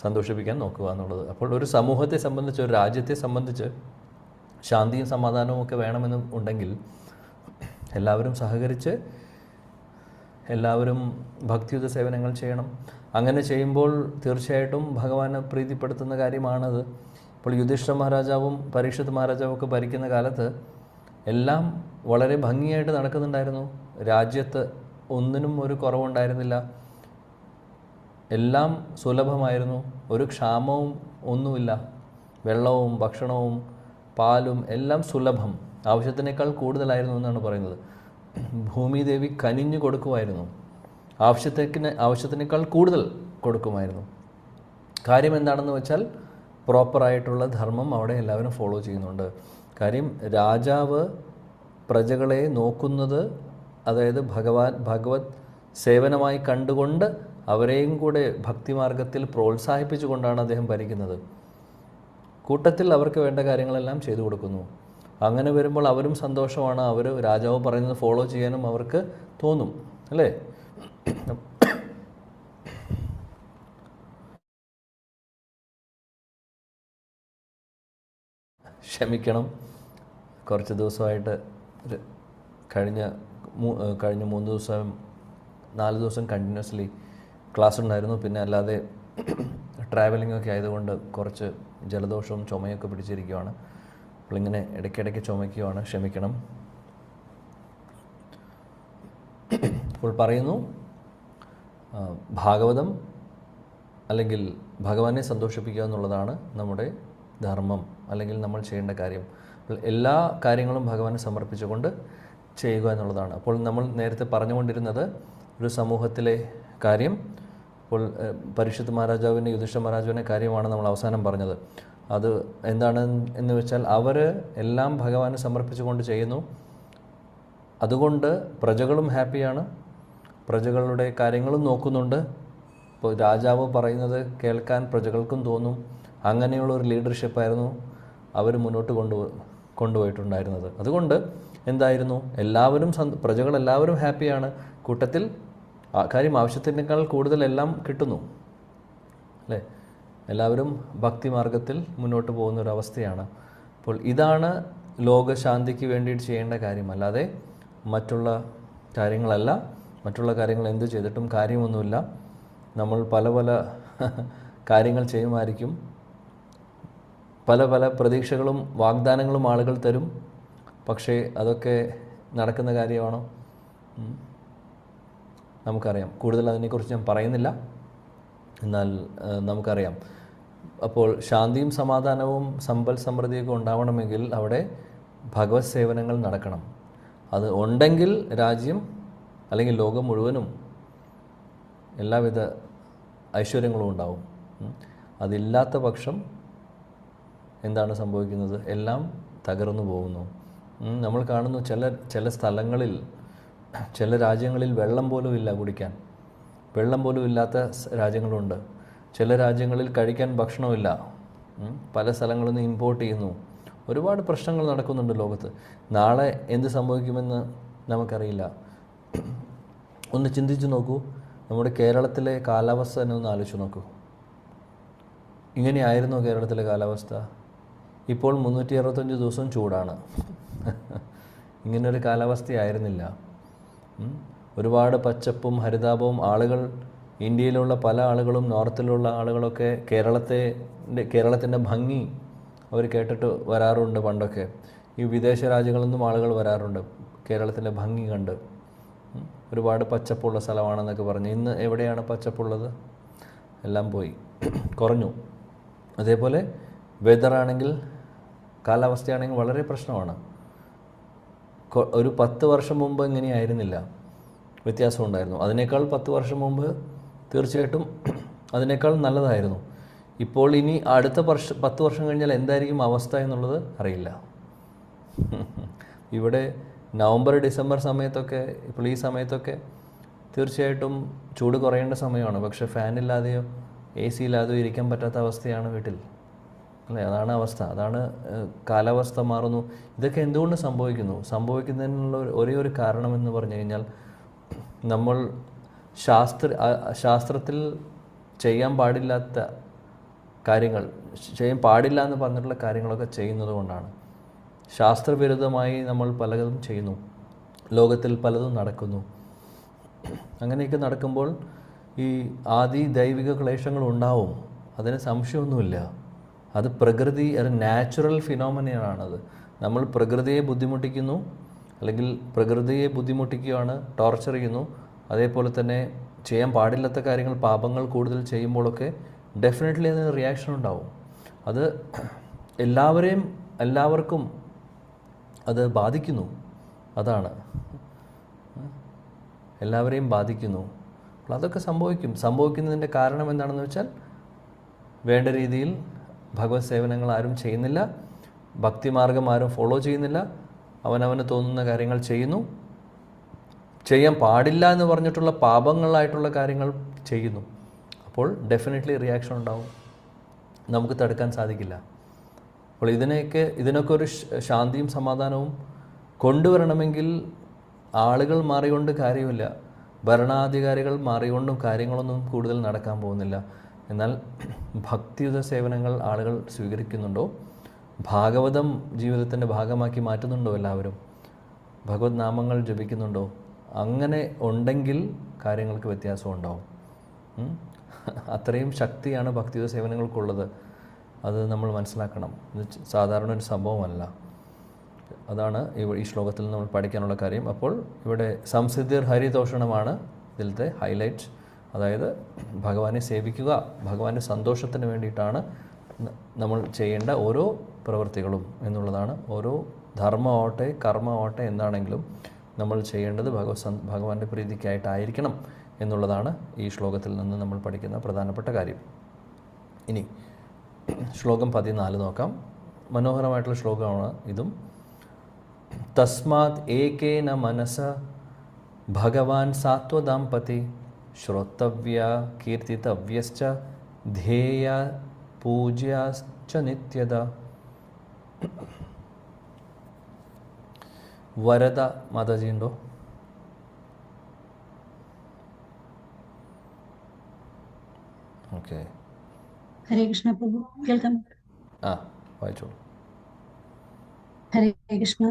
സന്തോഷിപ്പിക്കാൻ നോക്കുക എന്നുള്ളത്. അപ്പോൾ ഒരു സമൂഹത്തെ സംബന്ധിച്ച്, ഒരു രാജ്യത്തെ സംബന്ധിച്ച് ശാന്തിയും സമാധാനവും ഒക്കെ വേണമെന്നും ഉണ്ടെങ്കിൽ എല്ലാവരും സഹകരിച്ച് എല്ലാവരും ഭക്തിയുത സേവനങ്ങൾ ചെയ്യണം. അങ്ങനെ ചെയ്യുമ്പോൾ തീർച്ചയായിട്ടും ഭഗവാനെ പ്രീതിപ്പെടുത്തുന്ന കാര്യമാണത്. ഇപ്പോൾ യുധിഷ്ഠിര മഹാരാജാവും പരീക്ഷിത് മഹാരാജാവും ഒക്കെ ഭരിക്കുന്ന കാലത്ത് എല്ലാം വളരെ ഭംഗിയായിട്ട് നടക്കുന്നുണ്ടായിരുന്നു. രാജ്യത്ത് ഒന്നിനും ഒരു കുറവുണ്ടായിരുന്നില്ല. എല്ലാം സുലഭമായിരുന്നു. ഒരു ക്ഷാമവും ഒന്നുമില്ല. വെള്ളവും ഭക്ഷണവും പാലും എല്ലാം സുലഭം, ആവശ്യത്തിനേക്കാൾ കൂടുതലായിരുന്നു എന്നാണ് പറയുന്നത്. ഭൂമിദേവി കനിഞ്ഞു കൊടുക്കുമായിരുന്നു, ആവശ്യത്തിനേക്കാൾ കൂടുതൽ കൊടുക്കുമായിരുന്നു. കാര്യം എന്താണെന്ന് വെച്ചാൽ പ്രോപ്പറായിട്ടുള്ള ധർമ്മം അവിടെ എല്ലാവരും ഫോളോ ചെയ്യുന്നുണ്ട്. കാര്യം രാജാവ് പ്രജകളെ നോക്കുന്നത്, അതായത് ഭഗവത് സേവനമായി കണ്ടുകൊണ്ട് അവരെയും കൂടെ ഭക്തിമാർഗത്തിൽ പ്രോത്സാഹിപ്പിച്ചുകൊണ്ടാണ് അദ്ദേഹം ഭരിക്കുന്നത്. കൂട്ടത്തിൽ അവർക്ക് വേണ്ട കാര്യങ്ങളെല്ലാം ചെയ്തു കൊടുക്കുന്നു. അങ്ങനെ വരുമ്പോൾ അവരും സന്തോഷമാണ്. അവർ രാജാവ് പറയുന്നത് ഫോളോ ചെയ്യാനും അവർക്ക് തോന്നും, അല്ലേ? ക്ഷമിക്കണം, കുറച്ച് ദിവസമായിട്ട് കഴിഞ്ഞ 3 ദിവസം 4 ദിവസം കണ്ടിന്യൂസ്ലി ക്ലാസ് ഉണ്ടായിരുന്നു. പിന്നെ അല്ലാതെ ട്രാവലിംഗ് ഒക്കെ ആയതുകൊണ്ട് കുറച്ച് ജലദോഷവും ചുമയൊക്കെ പിടിച്ചിരിക്കുകയാണ്. അപ്പോൾ ഇങ്ങനെ ഇടയ്ക്കിടയ്ക്ക് ചുമയ്ക്കുകയാണ്, ക്ഷമിക്കണം. അപ്പോൾ പറയുന്നു, ഭാഗവതം അല്ലെങ്കിൽ ഭഗവാനെ സന്തോഷിപ്പിക്കുക എന്നുള്ളതാണ് നമ്മുടെ ധർമ്മം, അല്ലെങ്കിൽ നമ്മൾ ചെയ്യേണ്ട കാര്യം. അപ്പോൾ എല്ലാ കാര്യങ്ങളും ഭഗവാനെ സമർപ്പിച്ചുകൊണ്ട് ചെയ്യുക എന്നുള്ളതാണ്. അപ്പോൾ നമ്മൾ നേരത്തെ പറഞ്ഞുകൊണ്ടിരുന്നത് ഒരു സമൂഹത്തിലെ കാര്യം. അപ്പോൾ പരീക്ഷിത് മഹാരാജാവിൻ്റെ യുധിഷ്ഠിര മഹാരാജാവിൻ്റെ കാര്യമാണ് നമ്മൾ അവസാനം പറഞ്ഞത്. അത് എന്താണ് എന്ന് വെച്ചാൽ അവർ എല്ലാം ഭഗവാനെ സമർപ്പിച്ചുകൊണ്ട് ചെയ്യുന്നു. അതുകൊണ്ട് പ്രജകളും ഹാപ്പിയാണ്, പ്രജകളുടെ കാര്യങ്ങളും നോക്കുന്നുണ്ട്. ഇപ്പോൾ രാജാവ് പറയുന്നത് കേൾക്കാൻ പ്രജകൾക്കും തോന്നും. അങ്ങനെയുള്ള ഒരു ലീഡർഷിപ്പായിരുന്നു അവർ മുന്നോട്ട് കൊണ്ടുപോയിട്ടുണ്ടായിരുന്നത്. അതുകൊണ്ട് എന്തായിരുന്നു, എല്ലാവരും പ്രജകളെല്ലാവരും ഹാപ്പിയാണ്. കൂട്ടത്തിൽ കാര്യം ആവശ്യത്തിനേക്കാൾ കൂടുതൽ എല്ലാം കിട്ടുന്നു, അല്ലേ? എല്ലാവരും ഭക്തി മാർഗത്തിൽ മുന്നോട്ട് പോകുന്ന ഒരു അവസ്ഥയാണ്. അപ്പോൾ ഇതാണ് ലോകശാന്തിക്ക് വേണ്ടിയിട്ട് ചെയ്യേണ്ട കാര്യം, അല്ലാതെ മറ്റുള്ള കാര്യങ്ങളല്ല. മറ്റുള്ള കാര്യങ്ങൾ എന്ത് ചെയ്തിട്ടും കാര്യമൊന്നുമില്ല. നമ്മൾ പല പല കാര്യങ്ങൾ ചെയ്യുമായിരിക്കും, പല പല പ്രതീക്ഷകളും വാഗ്ദാനങ്ങളും ആളുകൾ തരും. പക്ഷേ അതൊക്കെ നടക്കുന്ന കാര്യമാണോ? നമുക്കറിയാം. കൂടുതൽ അതിനെക്കുറിച്ച് ഞാൻ പറയുന്നില്ല, എന്നാൽ നമുക്കറിയാം. അപ്പോൾ ശാന്തിയും സമാധാനവും സമ്പൽ സമൃദ്ധിയൊക്കെ ഉണ്ടാവണമെങ്കിൽ അവിടെ ഭഗവത് സേവനങ്ങൾ നടക്കണം. അത് ഉണ്ടെങ്കിൽ രാജ്യം അല്ലെങ്കിൽ ലോകം മുഴുവനും എല്ലാവിധ ഐശ്വര്യങ്ങളും ഉണ്ടാവും. അതില്ലാത്ത പക്ഷം എന്താണ് സംഭവിക്കുന്നത്? എല്ലാം തകർന്നു പോകുന്നു. നമ്മൾ കാണുന്നു ചില സ്ഥലങ്ങളിൽ, ചില രാജ്യങ്ങളിൽ വെള്ളം പോലും ഇല്ല കുടിക്കാൻ. വെള്ളം പോലും ഇല്ലാത്ത രാജ്യങ്ങളുണ്ട്. ചില രാജ്യങ്ങളിൽ കഴിക്കാൻ ഭക്ഷണമില്ല. പല സ്ഥലങ്ങളിൽ നിന്ന് ഇമ്പോർട്ട് ചെയ്യുന്നു. ഒരുപാട് പ്രശ്നങ്ങൾ നടക്കുന്നുണ്ട് ലോകത്ത്. നാളെ എന്ത് സംഭവിക്കുമെന്ന് നമുക്കറിയില്ല. ഒന്ന് ചിന്തിച്ചു നോക്കൂ. നമ്മുടെ കേരളത്തിലെ കാലാവസ്ഥ തന്നെ ഒന്ന് ആലോചിച്ച് നോക്കൂ. ഇങ്ങനെയായിരുന്നോ കേരളത്തിലെ കാലാവസ്ഥ? ഇപ്പോൾ 365 ദിവസവും ചൂടാണ്. ഇങ്ങനൊരു കാലാവസ്ഥയായിരുന്നില്ല. ഒരുപാട് പച്ചപ്പും ഹരിതാപവും. ആളുകൾ, ഇന്ത്യയിലുള്ള പല ആളുകളും നോർത്തിലുള്ള ആളുകളൊക്കെ കേരളത്തിൻ്റെ ഭംഗി അവർ കേട്ടിട്ട് വരാറുണ്ട്. പണ്ടൊക്കെ ഈ വിദേശ രാജ്യങ്ങളിൽ നിന്നും ആളുകൾ വരാറുണ്ട് കേരളത്തിൻ്റെ ഭംഗി കണ്ട്. ഒരുപാട് പച്ചപ്പുള്ള സ്ഥലമാണെന്നൊക്കെ പറഞ്ഞ്. ഇന്ന് എവിടെയാണ് പച്ചപ്പുള്ളത്? എല്ലാം പോയി, കുറഞ്ഞു. അതേപോലെ വെതറാണെങ്കിൽ, കാലാവസ്ഥയാണെങ്കിൽ വളരെ പ്രശ്നമാണ്. ഒരു 10 വർഷം മുമ്പ് ഇങ്ങനെയായിരുന്നില്ല, വ്യത്യാസമുണ്ടായിരുന്നു. അതിനേക്കാൾ 10 വർഷം മുമ്പ് തീർച്ചയായിട്ടും അതിനേക്കാൾ നല്ലതായിരുന്നു. ഇപ്പോൾ ഇനി അടുത്ത 10 വർഷം കഴിഞ്ഞാൽ എന്തായിരിക്കും അവസ്ഥ എന്നുള്ളത് അറിയില്ല. ഇവിടെ നവംബർ ഡിസംബർ സമയത്തൊക്കെ, ഇപ്പോൾ ഈ സമയത്തൊക്കെ തീർച്ചയായിട്ടും ചൂട് കുറയേണ്ട സമയമാണ്. പക്ഷേ ഫാനില്ലാതെയോ AC ഇല്ലാതെയോ ഇരിക്കാൻ പറ്റാത്ത അവസ്ഥയാണ് വീട്ടിൽ, അല്ലേ? അതാണ് അവസ്ഥ. അതാണ് കാലാവസ്ഥ മാറുന്നു. ഇതൊക്കെ എന്തുകൊണ്ട് സംഭവിക്കുന്നു? സംഭവിക്കുന്നതിനുള്ള ഒരേ ഒരു കാരണമെന്ന് പറഞ്ഞു കഴിഞ്ഞാൽ, നമ്മൾ ശാസ്ത്രത്തിൽ ചെയ്യാൻ പാടില്ലാത്ത കാര്യങ്ങൾ, ചെയ്യാൻ പാടില്ല എന്ന് പറഞ്ഞിട്ടുള്ള കാര്യങ്ങളൊക്കെ ചെയ്യുന്നത് കൊണ്ടാണ്. ശാസ്ത്രവിരുദ്ധമായി നമ്മൾ പലതും ചെയ്യുന്നു. ലോകത്തിൽ പലതും നടക്കുന്നു. അങ്ങനെയൊക്കെ നടക്കുമ്പോൾ ഈ ആദി ദൈവിക ക്ലേശങ്ങൾ ഉണ്ടാവും, അതിന് സംശയമൊന്നുമില്ല. അത് പ്രകൃതി, ഒരു നാച്ചുറൽ ഫിനോമിനയാണത്. നമ്മൾ പ്രകൃതിയെ ബുദ്ധിമുട്ടിക്കുന്നു, അല്ലെങ്കിൽ പ്രകൃതിയെ ബുദ്ധിമുട്ടിക്കുകയാണ്, ടോർച്ചർ ചെയ്യുന്നു. അതേപോലെ തന്നെ ചെയ്യാൻ പാടില്ലാത്ത കാര്യങ്ങൾ, പാപങ്ങൾ കൂടുതൽ ചെയ്യുമ്പോഴൊക്കെ ഡെഫിനറ്റ്ലി അതിന് റിയാക്ഷൻ ഉണ്ടാവും. അത് എല്ലാവർക്കും അത് ബാധിക്കുന്നു. അതാണ്, എല്ലാവരെയും ബാധിക്കുന്നു. അപ്പോൾ അതൊക്കെ സംഭവിക്കുന്നതിൻ്റെ കാരണം എന്താണെന്ന് വെച്ചാൽ, വേണ്ട രീതിയിൽ ഭഗവത് സേവനങ്ങൾ ആരും ചെയ്യുന്നില്ല, ഭക്തിമാർഗം ആരും ഫോളോ ചെയ്യുന്നില്ല, അവനവന് തോന്നുന്ന കാര്യങ്ങൾ ചെയ്യുന്നു, ചെയ്യാൻ പാടില്ല എന്ന് പറഞ്ഞിട്ടുള്ള പാപങ്ങളായിട്ടുള്ള കാര്യങ്ങൾ ചെയ്യുന്നു. അപ്പോൾ ഡെഫിനറ്റ്ലി റിയാക്ഷൻ ഉണ്ടാവും, നമുക്ക് തടുക്കാൻ സാധിക്കില്ല. അപ്പോൾ ഇതിനൊക്കെ ഒരു ശാന്തിയും സമാധാനവും കൊണ്ടുവരണമെങ്കിൽ ആളുകൾ മാറിക്കൊണ്ട് കാര്യമില്ല, ഭരണാധികാരികൾ മാറിക്കൊണ്ടും കാര്യങ്ങളൊന്നും കൂടുതൽ നടക്കാൻ പോകുന്നില്ല. എന്നാൽ ഭക്തിയുത സേവനങ്ങൾ ആളുകൾ സ്വീകരിക്കുന്നുണ്ടോ? ഭാഗവതം ജീവിതത്തിൻ്റെ ഭാഗമാക്കി മാറ്റുന്നുണ്ടോ? എല്ലാവരും ഭഗവത് നാമങ്ങൾ ജപിക്കുന്നുണ്ടോ? അങ്ങനെ ഉണ്ടെങ്കിൽ കാര്യങ്ങൾക്ക് വ്യത്യാസം ഉണ്ടാവും. അത്രയും ശക്തിയാണ് ഭക്തിയുത സേവനങ്ങൾക്കുള്ളത്. അത് നമ്മൾ മനസ്സിലാക്കണം. ഇത് സാധാരണ ഒരു സംഭവമല്ല. അതാണ് ഈ ശ്ലോകത്തിൽ നമ്മൾ പഠിക്കാനുള്ള കാര്യം. അപ്പോൾ ഇവിടെ സംസിദ്ധിർ ഹരിതോഷണമാണ് ഇതിലത്തെ ഹൈലൈറ്റ്. അതായത് ഭഗവാനെ സേവിക്കുക, ഭഗവാന്റെ സന്തോഷത്തിന് വേണ്ടിയിട്ടാണ് നമ്മൾ ചെയ്യേണ്ട ഓരോ പ്രവൃത്തികളും എന്നുള്ളതാണ്. ഓരോ ധർമ്മമാവട്ടെ കർമ്മമാവട്ടെ എന്താണെങ്കിലും നമ്മൾ ചെയ്യേണ്ടത് ഭഗവാന്റെ പ്രീതിക്കായിട്ടായിരിക്കണം എന്നുള്ളതാണ് ഈ ശ്ലോകത്തിൽ നിന്ന് നമ്മൾ പഠിക്കുന്ന പ്രധാനപ്പെട്ട കാര്യം. ഇനി ശ്ലോകം 14 നോക്കാം. മനോഹരമായിട്ടുള്ള ശ്ലോകമാണ് ഇതും. തസ്മാത് ഏകേന മനസ ഭഗവാൻ സാത്വദാംപതി ശ്രോത്തവ്യ കീർത്തിതവ്യശ്ച ധ്യേയ പൂജ്യാശ്ച നിത്യത. വരദ മാതാജി ഉണ്ടോ? ഓക്കെ, ഹരേ കൃഷ്ണ പ്രഭു, കേൾക്കാം. വായിച്ചോളൂ. ഹരേ കൃഷ്ണ.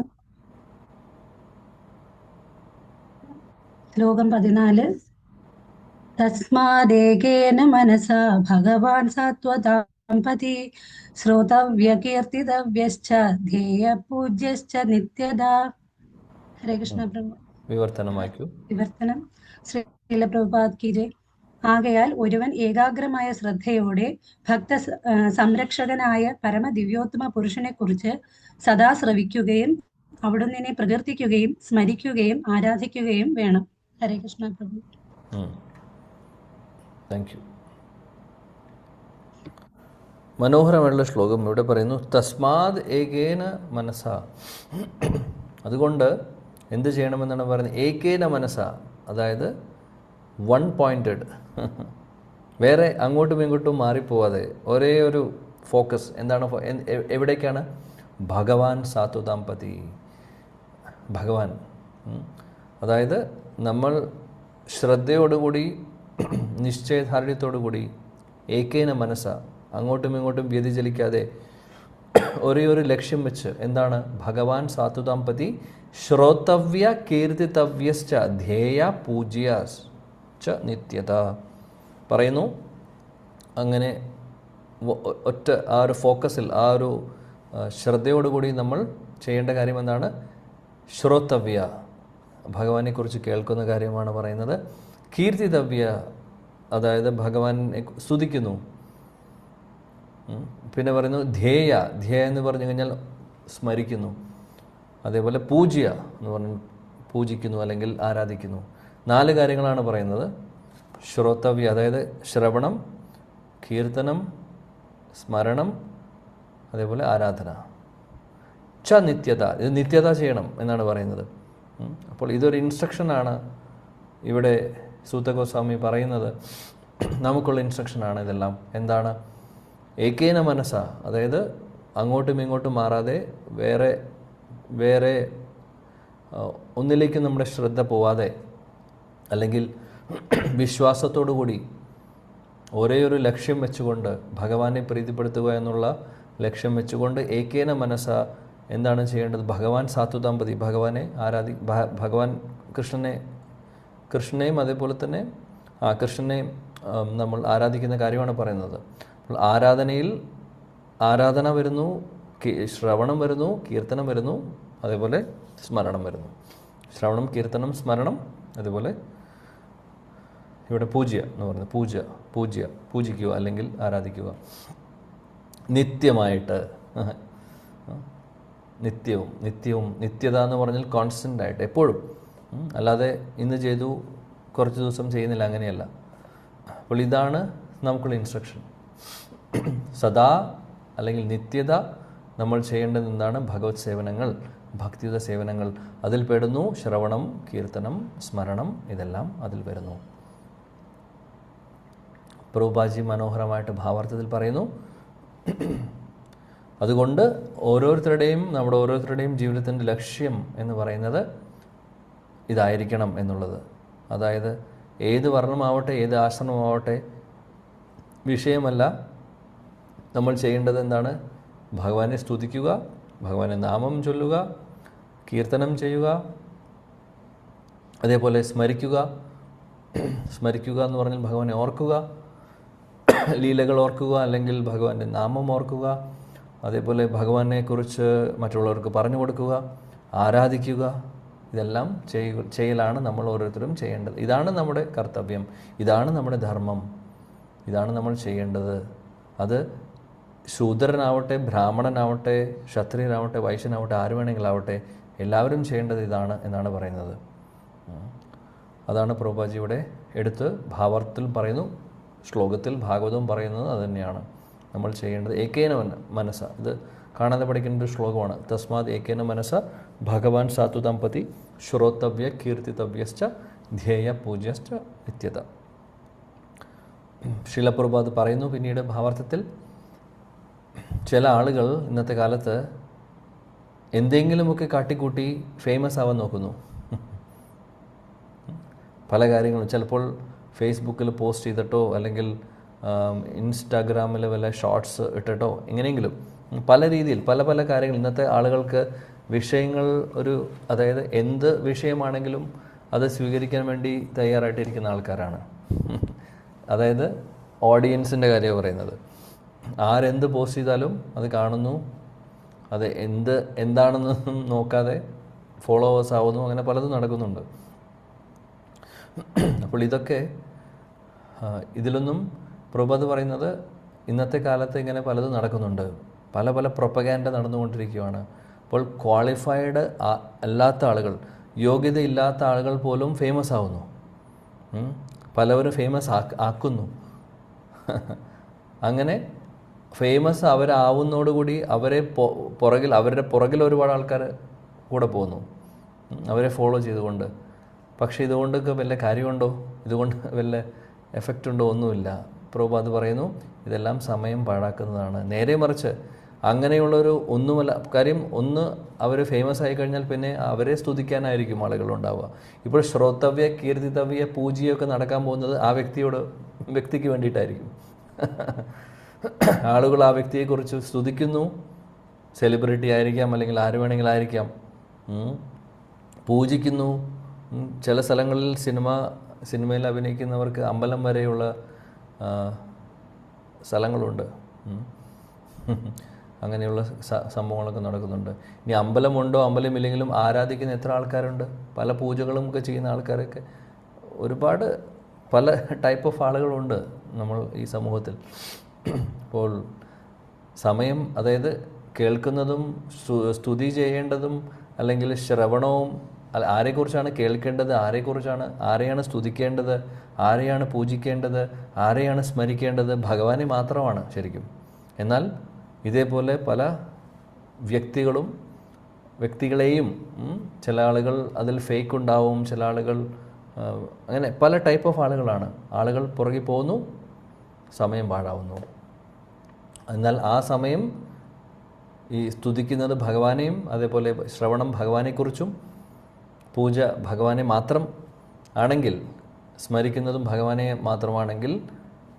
ശ്ലോകം 14. തസ്മാദേകേന മനസാ ഭഗവാൻ സാത്വതാം പതി ശ്രോതവ്യ കീർത്തിതവ്യശ്ച ധ്യേയ പൂജ്യശ്ച നിത്യദാ. ഹരേ കൃഷ്ണ പ്രഭു. വിവർത്തനമാക്കൂ. വിവർത്തനം. ശ്രീല പ്രഭുപാദ് കി ജയ്. ആകയാൽ ഒരുവൻ ഏകാഗ്രമായ ശ്രദ്ധയോടെ സംരക്ഷകനായ പരമദിവ്യോത്തമ പുരുഷനെ കുറിച്ച് സദാ ശ്രവിക്കുകയും അവിടുന്ന് പ്രകീർത്തിക്കുകയും സ്മരിക്കുകയും ആരാധിക്കുകയും വേണം. ഹരേ കൃഷ്ണ പ്രഭു. Thank you. മനോഹരമായുള്ള ശ്ലോകം ഇവിടെ പറയുന്നു, തസ്മാത് ഏകേന മനസ. അതുകൊണ്ട് എന്ത് ചെയ്യണമെന്നാണ് പറയുന്നത്? ഏകേന മനസ, അതായത് വൺ പോയിൻറ്റഡ്, വേറെ അങ്ങോട്ടും ഇങ്ങോട്ടും മാറിപ്പോവാതെ ഒരേ ഒരു ഫോക്കസ്. എന്താണ്? എവിടേക്കാണ്? ഭഗവാൻ സാത്വതാംപതി, ഭഗവാൻ. അതായത് നമ്മൾ ശ്രദ്ധയോടുകൂടി നിശ്ചയദാർഢ്യത്തോടുകൂടി ഏകേന മനസ്സ, അങ്ങോട്ടും ഇങ്ങോട്ടും വ്യതിചലിക്കാതെ ഒരേ ഒരു ലക്ഷ്യം വെച്ച്, എന്താണ്? ഭഗവാൻ സാത്വതാംപതി ശ്രോതവ്യ കീർത്തിതവ്യശ്ച ധ്യേയ പൂജ്യശ്ച നിത്യത പറയുന്നു. അങ്ങനെ ഒറ്റ ആ ഒരു ഫോക്കസിൽ, ആ ഒരു ശ്രദ്ധയോടുകൂടി നമ്മൾ ചെയ്യേണ്ട കാര്യം എന്താണ്? ശ്രോതവ്യ, ഭഗവാനെക്കുറിച്ച് കേൾക്കുന്ന കാര്യമാണ് പറയുന്നത്. കീർത്തിതവ്യ, അതായത് ഭഗവാനെ സ്തുതിക്കുന്നു. പിന്നെ പറയുന്നു ധ്യേയ, ധ്യേയ എന്ന് പറഞ്ഞു കഴിഞ്ഞാൽ സ്മരിക്കുന്നു. അതേപോലെ പൂജ്യ എന്ന് പറഞ്ഞു പൂജിക്കുന്നു അല്ലെങ്കിൽ ആരാധിക്കുന്നു. 4 കാര്യങ്ങളാണ് പറയുന്നത്. ശ്രോതവ്യ, അതായത് ശ്രവണം, കീർത്തനം, സ്മരണം, അതേപോലെ ആരാധന. ച നിത്യത, ഇത് നിത്യത ചെയ്യണം എന്നാണ് പറയുന്നത്. അപ്പോൾ ഇതൊരു ഇൻസ്ട്രക്ഷനാണ് ഇവിടെ സൂത ഗോസ്വാമി പറയുന്നത്. നമുക്കുള്ള ഇൻസ്ട്രക്ഷനാണ് ഇതെല്ലാം. എന്താണ്? ഏകേന മനസ്സ, അതായത് അങ്ങോട്ടും ഇങ്ങോട്ടും മാറാതെ വേറെ ഒന്നിലേക്കും നമ്മുടെ ശ്രദ്ധ പോവാതെ, അല്ലെങ്കിൽ വിശ്വാസത്തോടു കൂടി ഒരേ ഒരു ലക്ഷ്യം വെച്ചുകൊണ്ട് ഭഗവാനെ പ്രീതിപ്പെടുത്തുക എന്നുള്ള ലക്ഷ്യം വെച്ചുകൊണ്ട് ഏകേന മനസ്സ എന്താണ് ചെയ്യേണ്ടത്? ഭഗവാൻ സാത്വതാംപതി, ഭഗവാനെ ഭഗവാൻ കൃഷ്ണനെയും അതേപോലെ തന്നെ കൃഷ്ണനെയും നമ്മൾ ആരാധിക്കുന്ന കാര്യമാണ് പറയുന്നത്. അപ്പോൾ ആരാധന വരുന്നു, ശ്രവണം വരുന്നു, കീർത്തനം വരുന്നു, അതേപോലെ സ്മരണം വരുന്നു. ശ്രവണം, കീർത്തനം, സ്മരണം, അതേപോലെ ഇവിടെ പൂജ്യ എന്ന് പറയുന്നത്. പൂജിക്കുക അല്ലെങ്കിൽ ആരാധിക്കുക നിത്യമായിട്ട്. നിത്യത എന്ന് പറഞ്ഞാൽ കോൺസ്റ്റൻ്റ് ആയിട്ട്, എപ്പോഴും. അല്ലാതെ ഇന്ന് ചെയ്തു കുറച്ച് ദിവസം ചെയ്യുന്നില്ല, അങ്ങനെയല്ല. അപ്പോൾ ഇതാണ് നമുക്കുള്ള ഇൻസ്ട്രക്ഷൻ. സദാ അല്ലെങ്കിൽ നിത്യത നമ്മൾ ചെയ്യേണ്ടത് എന്താണ്? ഭഗവത് സേവനങ്ങൾ, ഭക്തിയുത സേവനങ്ങൾ. അതിൽ പെടുന്നു ശ്രവണം, കീർത്തനം, സ്മരണം, ഇതെല്ലാം അതിൽ വരുന്നു. പ്രഭുപാദജി മനോഹരമായിട്ട് ഭാവാർത്ഥത്തിൽ പറയുന്നു, അതുകൊണ്ട് നമ്മുടെ ഓരോരുത്തരുടെയും ജീവിതത്തിൻ്റെ ലക്ഷ്യം എന്ന് പറയുന്നത് ഇതായിരിക്കണം എന്നുള്ളത്. അതായത് ഏത് വർണ്ണമാവട്ടെ, ഏത് ആശ്രമമാവട്ടെ, വിഷയമല്ല. നമ്മൾ ചെയ്യേണ്ടത് എന്താണ്? ഭഗവാനെ സ്തുതിക്കുക, ഭഗവാനെ നാമം ചൊല്ലുക, കീർത്തനം ചെയ്യുക, അതേപോലെ സ്മരിക്കുക എന്ന് പറഞ്ഞാൽ ഭഗവാനെ ഓർക്കുക, ലീലകൾ ഓർക്കുക, അല്ലെങ്കിൽ ഭഗവാന്റെ നാമം ഓർക്കുക, അതേപോലെ ഭഗവാനെക്കുറിച്ച് മറ്റുള്ളവർക്ക് പറഞ്ഞു കൊടുക്കുക, ആരാധിക്കുക. ഇതെല്ലാം ചെയ്യലാണ് നമ്മൾ ഓരോരുത്തരും ചെയ്യേണ്ടത്. ഇതാണ് നമ്മുടെ കർത്തവ്യം, ഇതാണ് നമ്മുടെ ധർമ്മം, ഇതാണ് നമ്മൾ ചെയ്യേണ്ടത്. അത് ശൂദ്രനാവട്ടെ, ബ്രാഹ്മണനാവട്ടെ, ക്ഷത്രിയനാവട്ടെ, വൈശ്യനാവട്ടെ, ആര് വേണമെങ്കിലാവട്ടെ, എല്ലാവരും ചെയ്യേണ്ടത് ഇതാണ് എന്നാണ് പറയുന്നത്. അതാണ് പ്രഭുപാദജി ഇവിടെ എടുത്ത് ഭാവാർത്ഥത്തിൽ പറയുന്നു. ശ്ലോകത്തിൽ ഭാഗവതവും പറയുന്നത് അത് തന്നെയാണ്. നമ്മൾ ചെയ്യേണ്ടത് ഏകേന മനസ്സ. ഇത് കാണാതെ പഠിക്കേണ്ട ഒരു ശ്ലോകമാണ്. തസ്മാത് ഏകേന മനസ്സ ഭഗവാൻ സാത്വതാംപതി ശ്രോതവ്യ കീർത്തിതവ്യശ്ച ധ്യേയ പൂജ്യശ്ച നിത്യത. ശ്രീല പ്രഭുപാദ് പറയുന്നു പിന്നീട് ഭാവാർത്ഥത്തിൽ, ചില ആളുകൾ ഇന്നത്തെ കാലത്ത് എന്തെങ്കിലുമൊക്കെ കാട്ടിക്കൂട്ടി ഫേമസ് ആവാൻ നോക്കുന്നു. പല കാര്യങ്ങളും ചിലപ്പോൾ ഫേസ്ബുക്കിൽ പോസ്റ്റ് ചെയ്തിട്ടോ അല്ലെങ്കിൽ ഇൻസ്റ്റാഗ്രാമിൽ വല്ല ഷോർട്സ് ഇട്ടിട്ടോ എങ്ങനെയെങ്കിലും പല രീതിയിൽ പല കാര്യങ്ങൾ. ഇന്നത്തെ ആളുകൾക്ക് വിഷയങ്ങൾ അതായത് എന്ത് വിഷയമാണെങ്കിലും അത് സ്വീകരിക്കാൻ വേണ്ടി തയ്യാറായിട്ടിരിക്കുന്ന ആൾക്കാരാണ്. അതായത് ഓഡിയൻസിൻ്റെ കാര്യമാണ് പറയുന്നത്. ആരെന്ത് പോസ്റ്റ് ചെയ്താലും അത് കാണുന്നു, അത് എന്താണെന്നൊന്നും നോക്കാതെ ഫോളോവേഴ്സ് ആവുന്നു, അങ്ങനെ പലതും നടക്കുന്നുണ്ട്. അപ്പോൾ ഇതിലൊന്നും പ്രഭുപാദ് പറയുന്നത് ഇന്നത്തെ കാലത്ത് ഇങ്ങനെ പലതും നടക്കുന്നുണ്ട്, പല പല പ്രൊപ്പഗാൻഡ നടന്നുകൊണ്ടിരിക്കുകയാണ്. അപ്പോൾ ക്വാളിഫൈഡ് അല്ലാത്ത ആളുകൾ, യോഗ്യതയില്ലാത്ത ആളുകൾ പോലും ഫേമസ് ആവുന്നു, പലവരും ഫേമസ് ആക്കുന്നു. അങ്ങനെ ഫേമസ് അവരാവുന്നതോടുകൂടി അവരുടെ പുറകിൽ ഒരുപാട് ആൾക്കാർ കൂടെ പോകുന്നു, അവരെ ഫോളോ ചെയ്തുകൊണ്ട്. പക്ഷേ ഇതുകൊണ്ടൊക്കെ വല്ല കാര്യമുണ്ടോ? ഇതുകൊണ്ട് വല്ല എഫക്റ്റ് ഉണ്ടോ? ഒന്നുമില്ല. പ്രഭുപാദ് പറയുന്നു ഇതെല്ലാം സമയം പാഴാക്കുന്നതാണ്. നേരെ മറിച്ച് അങ്ങനെയുള്ളൊരു ഒന്നുമല്ല. കാര്യം അവർ ഫേമസ് ആയി കഴിഞ്ഞാൽ പിന്നെ അവരെ സ്തുതിക്കാനായിരിക്കും ആളുകളുണ്ടാവുക. ഇപ്പോൾ ശ്രോതവ്യ, കീർത്തിതവ്യ, പൂജയൊക്കെ നടക്കാൻ പോകുന്നത് ആ വ്യക്തിക്ക് വേണ്ടിയിട്ടായിരിക്കും. ആളുകൾ ആ വ്യക്തിയെക്കുറിച്ച് സ്തുതിക്കുന്നു. സെലിബ്രിറ്റി ആയിരിക്കാം, അല്ലെങ്കിൽ ആര് വേണമെങ്കിലും ആയിരിക്കാം. പൂജിക്കുന്നു. ചില സ്ഥലങ്ങളിൽ സിനിമയിൽ അഭിനയിക്കുന്നവർക്ക് അമ്പലം വരെയുള്ള സ്ഥലങ്ങളുണ്ട്. അങ്ങനെയുള്ള സംഭവങ്ങളൊക്കെ നടക്കുന്നുണ്ട്. ഇനി അമ്പലമുണ്ടോ അമ്പലമില്ലെങ്കിലും ആരാധിക്കുന്ന എത്ര ആൾക്കാരുണ്ട്, പല പൂജകളും ഒക്കെ ചെയ്യുന്ന ആൾക്കാരൊക്കെ ഒരുപാട് പല ടൈപ്പ് ഓഫ് ആളുകളുണ്ട് നമ്മൾ ഈ സമൂഹത്തിൽ. അപ്പോൾ സമയം, അതായത് കേൾക്കുന്നതും സ്തുതി ചെയ്യേണ്ടതും അല്ലെങ്കിൽ ശ്രവണവും, ആരെക്കുറിച്ചാണ് കേൾക്കേണ്ടത്, ആരെയാണ് സ്തുതിക്കേണ്ടത്, ആരെയാണ് പൂജിക്കേണ്ടത്, ആരെയാണ് സ്മരിക്കേണ്ടത്, ഭഗവാനെ മാത്രമാണ് ശരിക്കും. എന്നാൽ ഇതേപോലെ പല വ്യക്തികളെയും ചില ആളുകൾ അതിൽ ഫേക്ക് ഉണ്ടാവും, ചില ആളുകൾ അങ്ങനെ പല ടൈപ്പ് ഓഫ് ആളുകൾ പുറകെ പോകുന്നു, സമയം പാഴാവുന്നു. എന്നാൽ ആ സമയം ഈ സ്തുതിക്കുന്നത് ഭഗവാനെയും, അതേപോലെ ശ്രവണം ഭഗവാനെക്കുറിച്ചും, പൂജ ഭഗവാനെ മാത്രം ആണെങ്കിൽ, സ്മരിക്കുന്നതും ഭഗവാനെ മാത്രമാണെങ്കിൽ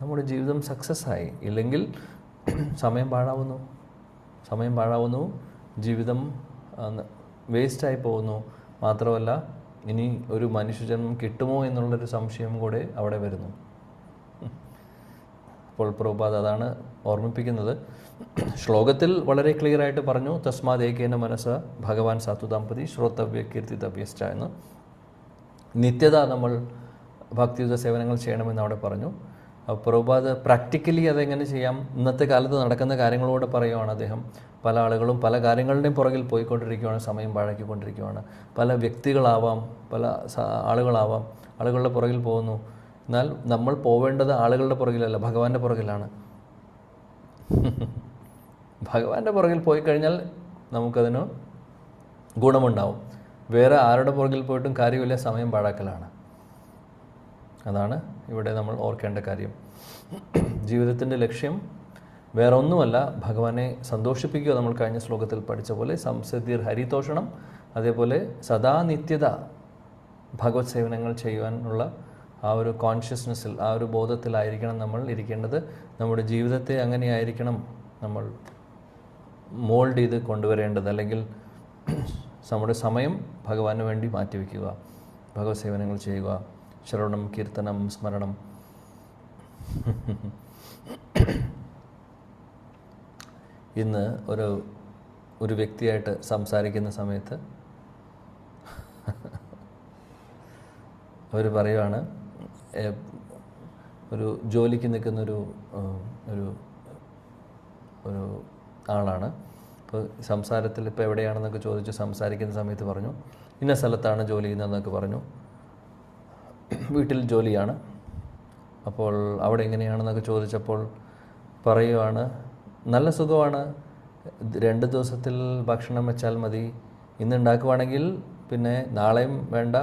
നമ്മുടെ ജീവിതം സക്സസ് ആയി. ഇല്ലെങ്കിൽ സമയം പാഴാവുന്നു, ജീവിതം വേസ്റ്റായി പോകുന്നു. മാത്രമല്ല ഇനി ഒരു മനുഷ്യജന്മം കിട്ടുമോ എന്നുള്ളൊരു സംശയം കൂടെ അവിടെ വരുന്നു. അപ്പോൾ പ്രഭുപാദ് അതാണ് ഓർമ്മിപ്പിക്കുന്നത്. ശ്ലോകത്തിൽ വളരെ ക്ലിയർ ആയിട്ട് പറഞ്ഞു, തസ്മാത് ഏകേന മനസ്സ ഭഗവാൻ സാത്വതാംപതി ശ്രോതവ്യ കീർത്തിതവ്യശ്ച എന്ന്. നിത്യത നമ്മൾ ഭക്തിയുത സേവനങ്ങൾ ചെയ്യണമെന്ന് അവിടെ പറഞ്ഞു. പ്രഭുപാദ് പ്രാക്ടിക്കലി അതെങ്ങനെ ചെയ്യാം, ഇന്നത്തെ കാലത്ത് നടക്കുന്ന കാര്യങ്ങളോട് പറയുവാണ് അദ്ദേഹം. പല ആളുകളും പല കാര്യങ്ങളുടെയും പുറകിൽ പോയിക്കൊണ്ടിരിക്കുകയാണ്, സമയം പാഴാക്കിക്കൊണ്ടിരിക്കുകയാണ്. പല വ്യക്തികളാവാം, പല ആളുകളാവാം, ആളുകളുടെ പുറകിൽ പോകുന്നു. എന്നാൽ നമ്മൾ പോവേണ്ടത് ആളുകളുടെ പുറകിലല്ല, ഭഗവാന്റെ പുറകിലാണ്. ഭഗവാന്റെ പുറകിൽ പോയി കഴിഞ്ഞാൽ നമുക്കതിന് ഗുണമുണ്ടാവും. വേറെ ആരുടെ പുറകിൽ പോയിട്ടും കാര്യമില്ല, സമയം പാഴാക്കലാണ്. അതാണ് ഇവിടെ നമ്മൾ ഓർക്കേണ്ട കാര്യം. ജീവിതത്തിൻ്റെ ലക്ഷ്യം വേറെ ഒന്നുമല്ല, ഭഗവാനെ സന്തോഷിപ്പിക്കുക. നമ്മൾ കഴിഞ്ഞ ശ്ലോകത്തിൽ പഠിച്ച പോലെ സംസിദ്ധിർ ഹരിതോഷണം, അതേപോലെ സദാ നിത്യത ഭഗവത് സേവനങ്ങൾ ചെയ്യുവാനുള്ള ആ ഒരു കോൺഷ്യസ്നെസ്സിൽ, ആ ഒരു ബോധത്തിലായിരിക്കണം നമ്മൾ ഇരിക്കേണ്ടത്. നമ്മുടെ ജീവിതത്തെ അങ്ങനെയായിരിക്കണം നമ്മൾ മോൾഡ് ചെയ്ത് കൊണ്ടുവരേണ്ടത്. അല്ലെങ്കിൽ നമ്മുടെ സമയം ഭഗവാന് വേണ്ടി മാറ്റിവെക്കുക, ഭഗവത് സേവനങ്ങൾ ചെയ്യുക, ശ്രവണം, കീർത്തനം, സ്മരണം. ഇന്ന് ഒരു വ്യക്തിയായിട്ട് സംസാരിക്കുന്ന സമയത്ത് അവർ പറയുവാണ്, ഒരു ജോലിക്ക് നിൽക്കുന്നൊരു ആളാണ്. അപ്പോൾ സംസാരത്തിൽ ഇപ്പോൾ എവിടെയാണെന്നൊക്കെ ചോദിച്ച് സംസാരിക്കുന്ന സമയത്ത് പറഞ്ഞു, ഇന്ന സ്ഥലത്താണ് ജോലി ചെയ്യുന്നതെന്നൊക്കെ പറഞ്ഞു. വീട്ടിൽ ജോലിയാണ്. അപ്പോൾ അവിടെ എങ്ങനെയാണെന്നൊക്കെ ചോദിച്ചപ്പോൾ പറയുവാണ്, നല്ല സുഖമാണ്, 2 ദിവസത്തിൽ ഭക്ഷണം വെച്ചാൽ മതി. ഇന്ന് ഉണ്ടാക്കുവാണെങ്കിൽ പിന്നെ നാളെയും വേണ്ട,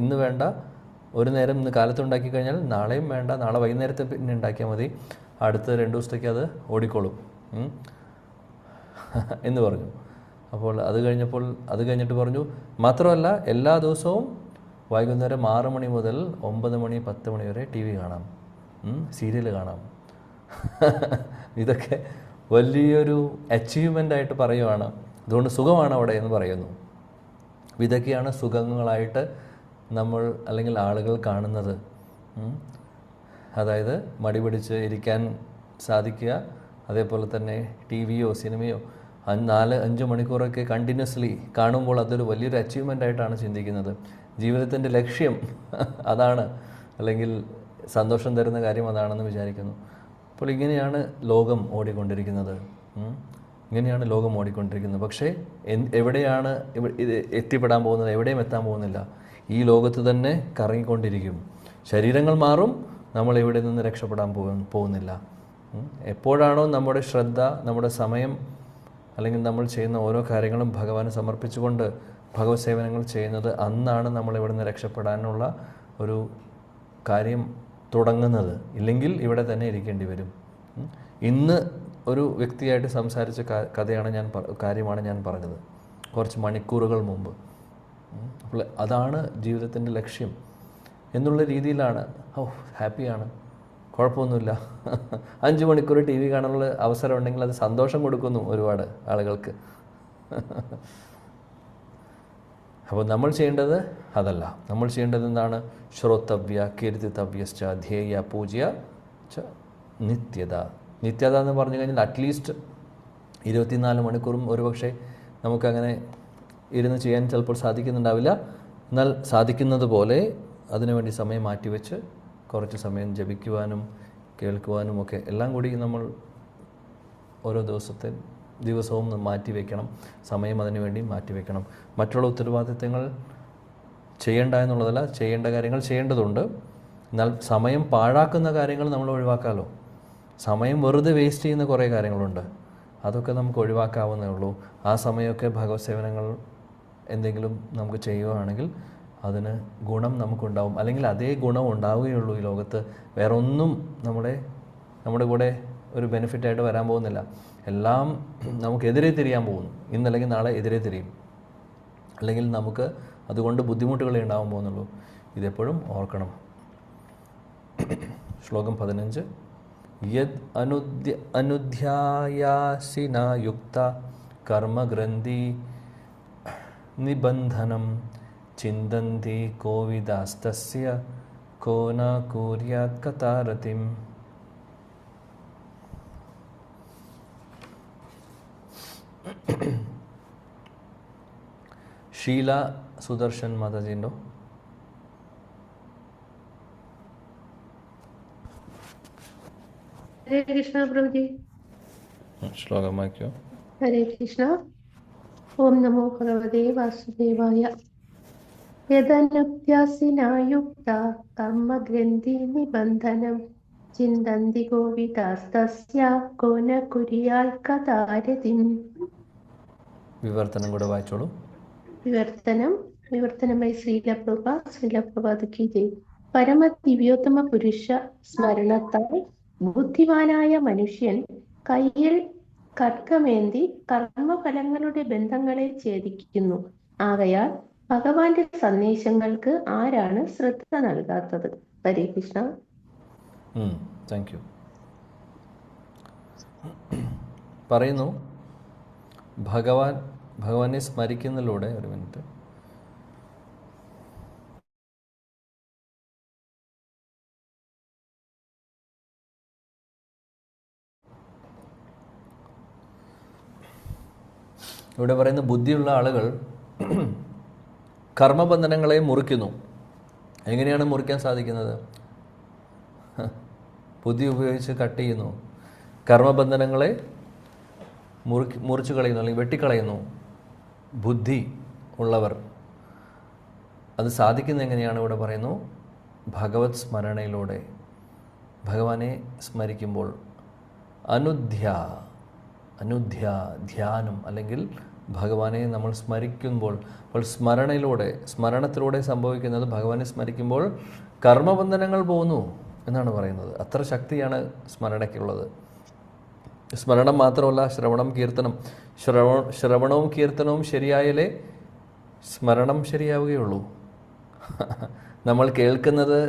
ഇന്ന് വേണ്ട, ഒരു നേരം ഇന്ന് കാലത്ത് ഉണ്ടാക്കി കഴിഞ്ഞാൽ നാളെയും വേണ്ട, നാളെ വൈകുന്നേരത്തെ പിന്നെ ഉണ്ടാക്കിയാൽ മതി, അടുത്ത 2 ദിവസത്തേക്ക് അത് ഓടിക്കോളും എന്ന് പറഞ്ഞു. അപ്പോൾ അത് കഴിഞ്ഞിട്ട് പറഞ്ഞു, മാത്രമല്ല എല്ലാ ദിവസവും വൈകുന്നേരം 6 മണി മുതൽ 9 മണി 10 മണി വരെ TV കാണാം, സീരിയൽ കാണാം. ഇതൊക്കെ വലിയൊരു അച്ചീവ്മെൻ്റ് ആയിട്ട് പറയുവാണ്. അതുകൊണ്ട് സുഖമാണ് അവിടെ എന്ന് പറയുന്നു. ഇതൊക്കെയാണ് സുഖങ്ങളായിട്ട് നമ്മൾ അല്ലെങ്കിൽ ആളുകൾ കാണുന്നത്. അതായത് മടി പിടിച്ച് ഇരിക്കാൻ സാധിക്കുക, അതേപോലെ തന്നെ ടി വിയോ സിനിമയോ 4-5 മണിക്കൂറൊക്കെ കണ്ടിന്യൂസ്ലി കാണുമ്പോൾ അതൊരു വലിയൊരു അച്ചീവ്മെൻ്റ് ആയിട്ടാണ് ചിന്തിക്കുന്നത്. ജീവിതത്തിൻ്റെ ലക്ഷ്യം അതാണ്, അല്ലെങ്കിൽ സന്തോഷം തരുന്ന കാര്യം അതാണെന്ന് വിചാരിക്കുന്നു. അപ്പോൾ ഇങ്ങനെയാണ് ലോകം ഓടിക്കൊണ്ടിരിക്കുന്നത്. ഇങ്ങനെയാണ് ലോകം ഓടിക്കൊണ്ടിരിക്കുന്നത്. പക്ഷേ എവിടെയാണ് ഇത് എത്തിപ്പെടാൻ പോകുന്നത്? എവിടെയും എത്താൻ പോകുന്നില്ല. ഈ ലോകത്ത് തന്നെ കറങ്ങിക്കൊണ്ടിരിക്കും. ശരീരങ്ങൾ മാറും, നമ്മൾ ഇവിടെ നിന്ന് രക്ഷപ്പെടാൻ പോകുന്നില്ല. എപ്പോഴാണോ നമ്മുടെ ശ്രദ്ധ, നമ്മുടെ സമയം, അല്ലെങ്കിൽ നമ്മൾ ചെയ്യുന്ന ഓരോ കാര്യങ്ങളും ഭഗവാന് സമർപ്പിച്ചുകൊണ്ട് ഭഗവത് സേവനങ്ങൾ ചെയ്യുന്നത്, അന്നാണ് നമ്മൾ ഇവിടെ നിന്ന് രക്ഷപ്പെടാനുള്ള ഒരു കാര്യം തുടങ്ങുന്നത്. ഇല്ലെങ്കിൽ ഇവിടെ തന്നെ ഇരിക്കേണ്ടി വരും. ഇന്ന് ഒരു വ്യക്തിയായിട്ട് സംസാരിച്ച കാര്യമാണ് ഞാൻ പറഞ്ഞത് കുറച്ച് മണിക്കൂറുകൾ മുമ്പ്. അപ്പോൾ അതാണ് ജീവിതത്തിൻ്റെ ലക്ഷ്യം എന്നുള്ള രീതിയിലാണ്. ഹാപ്പിയാണ്, കുഴപ്പമൊന്നുമില്ല. 5 മണിക്കൂർ ടി വി കാണാനുള്ള അവസരം ഉണ്ടെങ്കിൽ അത് സന്തോഷം കൊടുക്കുന്നു ഒരുപാട് ആളുകൾക്ക്. അപ്പോൾ നമ്മൾ ചെയ്യേണ്ടത് അതല്ല. നമ്മൾ ചെയ്യേണ്ടത് എന്താണ്? ശ്രോതവ്യ കീർത്തിതവ്യശ്ച ധ്യേയ പൂജ്യ ച നിത്യത. നിത്യത എന്ന് പറഞ്ഞു കഴിഞ്ഞാൽ അറ്റ്ലീസ്റ്റ് 24 മണിക്കൂറും ഒരുപക്ഷെ നമുക്കങ്ങനെ ഇരുന്ന് ചെയ്യാൻ ചിലപ്പോൾ സാധിക്കുന്നുണ്ടാവില്ല. എന്നാൽ സാധിക്കുന്നത് പോലെ അതിനുവേണ്ടി സമയം മാറ്റിവെച്ച് കുറച്ച് സമയം ജപിക്കുവാനും കേൾക്കുവാനും ഒക്കെ എല്ലാം കൂടി നമ്മൾ ഓരോ ദിവസവും മാറ്റിവെക്കണം. സമയം അതിനു വേണ്ടി മാറ്റിവെക്കണം. മറ്റുള്ള ഉത്തരവാദിത്തങ്ങൾ ചെയ്യേണ്ട എന്നുള്ളതല്ല, ചെയ്യേണ്ട കാര്യങ്ങൾ ചെയ്യേണ്ടതുണ്ട്. എന്നാൽ സമയം പാഴാക്കുന്ന കാര്യങ്ങൾ നമ്മൾ ഒഴിവാക്കാമല്ലോ. സമയം വെറുതെ വേസ്റ്റ് ചെയ്യുന്ന കുറേ കാര്യങ്ങളുണ്ട്, അതൊക്കെ നമുക്ക് ഒഴിവാക്കാവുന്നേ ഉള്ളൂ. ആ സമയമൊക്കെ ഭഗവത് സേവനങ്ങൾ എന്തെങ്കിലും നമുക്ക് ചെയ്യുകയാണെങ്കിൽ അതിന് ഗുണം നമുക്കുണ്ടാവും. അല്ലെങ്കിൽ അതേ ഗുണം ഉണ്ടാവുകയുള്ളൂ ഈ ലോകത്ത്. വേറെ ഒന്നും നമ്മുടെ കൂടെ ഒരു ബെനിഫിറ്റായിട്ട് വരാൻ പോകുന്നില്ല. എല്ലാം നമുക്കെതിരെ തിരിയാൻ പോകുന്നു. ഇന്നല്ലെങ്കിൽ നാളെ എതിരെ തിരിയും. അല്ലെങ്കിൽ നമുക്ക് അതുകൊണ്ട് ബുദ്ധിമുട്ടുകളേ ഉണ്ടാവാൻ പോകുന്നുള്ളൂ. ഇതെപ്പോഴും ഓർക്കണം. ശ്ലോകം 15. യദ് അനുധ്യായാസിന യുക്ത കർമ്മഗ്രന്ഥി നിബന്ധനം ചിന്തന്തി കോവിദാസ്തസ്യ കോ ന കുര്യാത് കതാരതിം. ഷീല സുദർശൻ മാതാജിണ്ടോ? ഹരേ കൃഷ്ണ പ്രഭുജി. ശ്ലോകം വായിക്കോ. ഹരേ കൃഷ്ണ. ഓം നമോ ഭഗവതേ വാസുദേവായ. യദനുധ്യാസിനായുക്ത കർമ്മഗ്രന്ഥി നിബന്ധനം ചിന്തന്തി കോവിദാസ്തസ്യ കോ ന കുര്യാത് കതാരതിം. വിവർത്തനം കൂടെ വായിച്ചോളൂ. വിവർത്തനമായി ശ്രീലപ്രഭ കീ ജയ്. പരമദിവ്യോത്തമ പുരുഷ സ്മരണത്താൽ ബുദ്ധിമാനായ മനുഷ്യൻ കയ്യിൽ ഖഡ്ഗമേന്തി കർമ്മഫലങ്ങളുടെ ബന്ധങ്ങളെ ഛേദിക്കുന്നു. ആകയാൽ ഭഗവാന്റെ സന്ദേശങ്ങൾക്ക് ആരാണ് ശ്രദ്ധ നൽകാത്തത്? ഹരേ കൃഷ്ണ. Thank you. പറയുന്നു, ഭഗവാനെ സ്മരിക്കുന്നതിലൂടെ, ഒരു മിനിറ്റ്, ഇവിടെ പറയുന്ന ബുദ്ധിയുള്ള ആളുകൾ കർമ്മബന്ധനങ്ങളെ മുറിക്കുന്നു. എങ്ങനെയാണ് മുറിക്കാൻ സാധിക്കുന്നത്? ബുദ്ധി ഉപയോഗിച്ച് കട്ട് ചെയ്യുന്നു. കർമ്മബന്ധനങ്ങളെ മുറിച്ചു കളയുന്നു, അല്ലെങ്കിൽ വെട്ടിക്കളയുന്നു. ബുദ്ധി ഉള്ളവർ അത് സാധിക്കുന്നത് എങ്ങനെയാണ്? ഇവിടെ പറയുന്നു, ഭഗവത് സ്മരണയിലൂടെ, ഭഗവാനെ സ്മരിക്കുമ്പോൾ. അനുധ്യ ധ്യാനം, അല്ലെങ്കിൽ ഭഗവാനെ നമ്മൾ സ്മരിക്കുമ്പോൾ. അപ്പോൾ സ്മരണത്തിലൂടെ സംഭവിക്കുന്നത്, ഭഗവാനെ സ്മരിക്കുമ്പോൾ കർമ്മബന്ധനങ്ങൾ പോകുന്നു എന്നാണ് പറയുന്നത്. അത്ര ശക്തിയാണ് സ്മരണയ്ക്കുള്ളത്. സ്മരണം മാത്രമല്ല, ശ്രവണവും കീർത്തനവും ശരിയായാലേ സ്മരണം ശരിയാവുകയുള്ളൂ. നമ്മൾ കേൾക്കുന്നത്,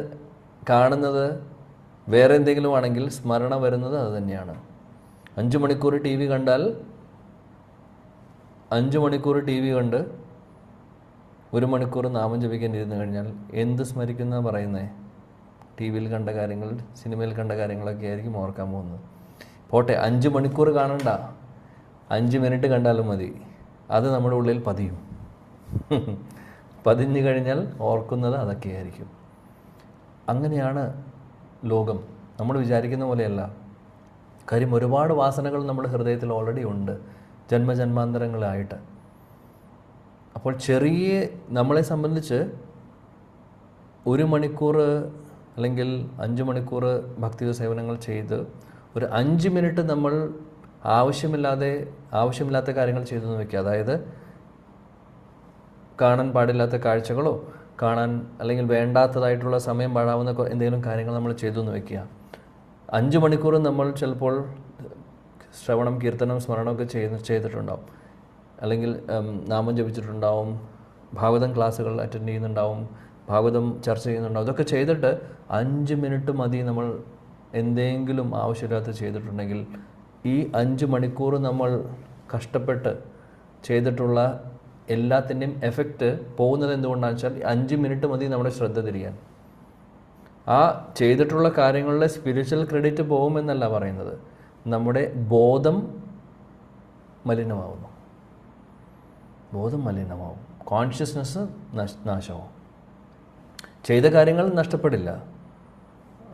കാണുന്നത് വേറെ എന്തെങ്കിലും ആണെങ്കിൽ സ്മരണ വരുന്നത് അത് തന്നെയാണ്. 5 മണിക്കൂർ ടി വി കണ്ടാൽ 5 മണിക്കൂർ ടി വി കണ്ട് 1 മണിക്കൂർ നാമം ജപിക്കാൻ ഇരുന്ന് കഴിഞ്ഞാൽ എന്ത് സ്മരിക്കുന്ന പറയുന്നേ? ടി വിയിൽ കണ്ട കാര്യങ്ങൾ, സിനിമയിൽ കണ്ട കാര്യങ്ങളൊക്കെ ആയിരിക്കും ഓർക്കാൻ പോകുന്നത്. പോട്ടെ, 5 മണിക്കൂർ കാണണ്ട, 5 മിനിറ്റ് കണ്ടാലും മതി, അത് നമ്മുടെ ഉള്ളിൽ പതിയും. പതിഞ്ഞു കഴിഞ്ഞാൽ ഓർക്കുന്നത് അതൊക്കെയായിരിക്കും. അങ്ങനെയാണ് ലോകം. നമ്മൾ വിചാരിക്കുന്ന പോലെയല്ല. കാര്യം ഒരുപാട് വാസനകൾ നമ്മുടെ ഹൃദയത്തിൽ ഓൾറെഡി ഉണ്ട്, ജന്മജന്മാന്തരങ്ങളായിട്ട്. അപ്പോൾ ചെറിയ നമ്മളെ സംബന്ധിച്ച് 1 മണിക്കൂർ അല്ലെങ്കിൽ 5 മണിക്കൂർ ഭക്തി സേവനങ്ങൾ ചെയ്ത് ഒരു 5 മിനിറ്റ് നമ്മൾ ആവശ്യമില്ലാത്ത കാര്യങ്ങൾ ചെയ്തെന്ന് വയ്ക്കുക. അതായത് കാണാൻ പാടില്ലാത്ത കാഴ്ചകളോ കാണാൻ അല്ലെങ്കിൽ വേണ്ടാത്തതായിട്ടുള്ള സമയം പാഴാവുന്ന എന്തെങ്കിലും കാര്യങ്ങൾ നമ്മൾ ചെയ്തു എന്ന് വയ്ക്കുക. 5 മണിക്കൂർ നമ്മൾ ചിലപ്പോൾ ശ്രവണം, കീർത്തനം, സ്മരണമൊക്കെ ചെയ്തിട്ടുണ്ടാവും, അല്ലെങ്കിൽ നാമം ജപിച്ചിട്ടുണ്ടാവും, ഭാഗവതം ക്ലാസ്സുകൾ അറ്റൻഡ് ചെയ്യുന്നുണ്ടാവും, ഭാഗവതം ചർച്ച ചെയ്യുന്നുണ്ടാവും. ഇതൊക്കെ ചെയ്തിട്ട് 5 മിനിറ്റ് മതി നമ്മൾ എന്തെങ്കിലും ആവശ്യമില്ലാത്ത ചെയ്തിട്ടുണ്ടെങ്കിൽ ഈ 5 മണിക്കൂർ നമ്മൾ കഷ്ടപ്പെട്ട് ചെയ്തിട്ടുള്ള എല്ലാത്തിൻ്റെയും എഫക്റ്റ് പോകുന്നത് എന്തുകൊണ്ടാണെന്ന് വെച്ചാൽ 5 മിനിറ്റ് മതി നമ്മുടെ ശ്രദ്ധ തിരിയാൻ. ആ ചെയ്തിട്ടുള്ള കാര്യങ്ങളിലെ സ്പിരിച്വൽ ക്രെഡിറ്റ് പോകുമെന്നല്ല പറയുന്നത്, നമ്മുടെ ബോധം മലിനമാവുന്നു. ബോധം മലിനമാവും, കോൺഷ്യസ്നെസ് നാശമാവും. ചെയ്ത കാര്യങ്ങൾ നഷ്ടപ്പെടില്ല,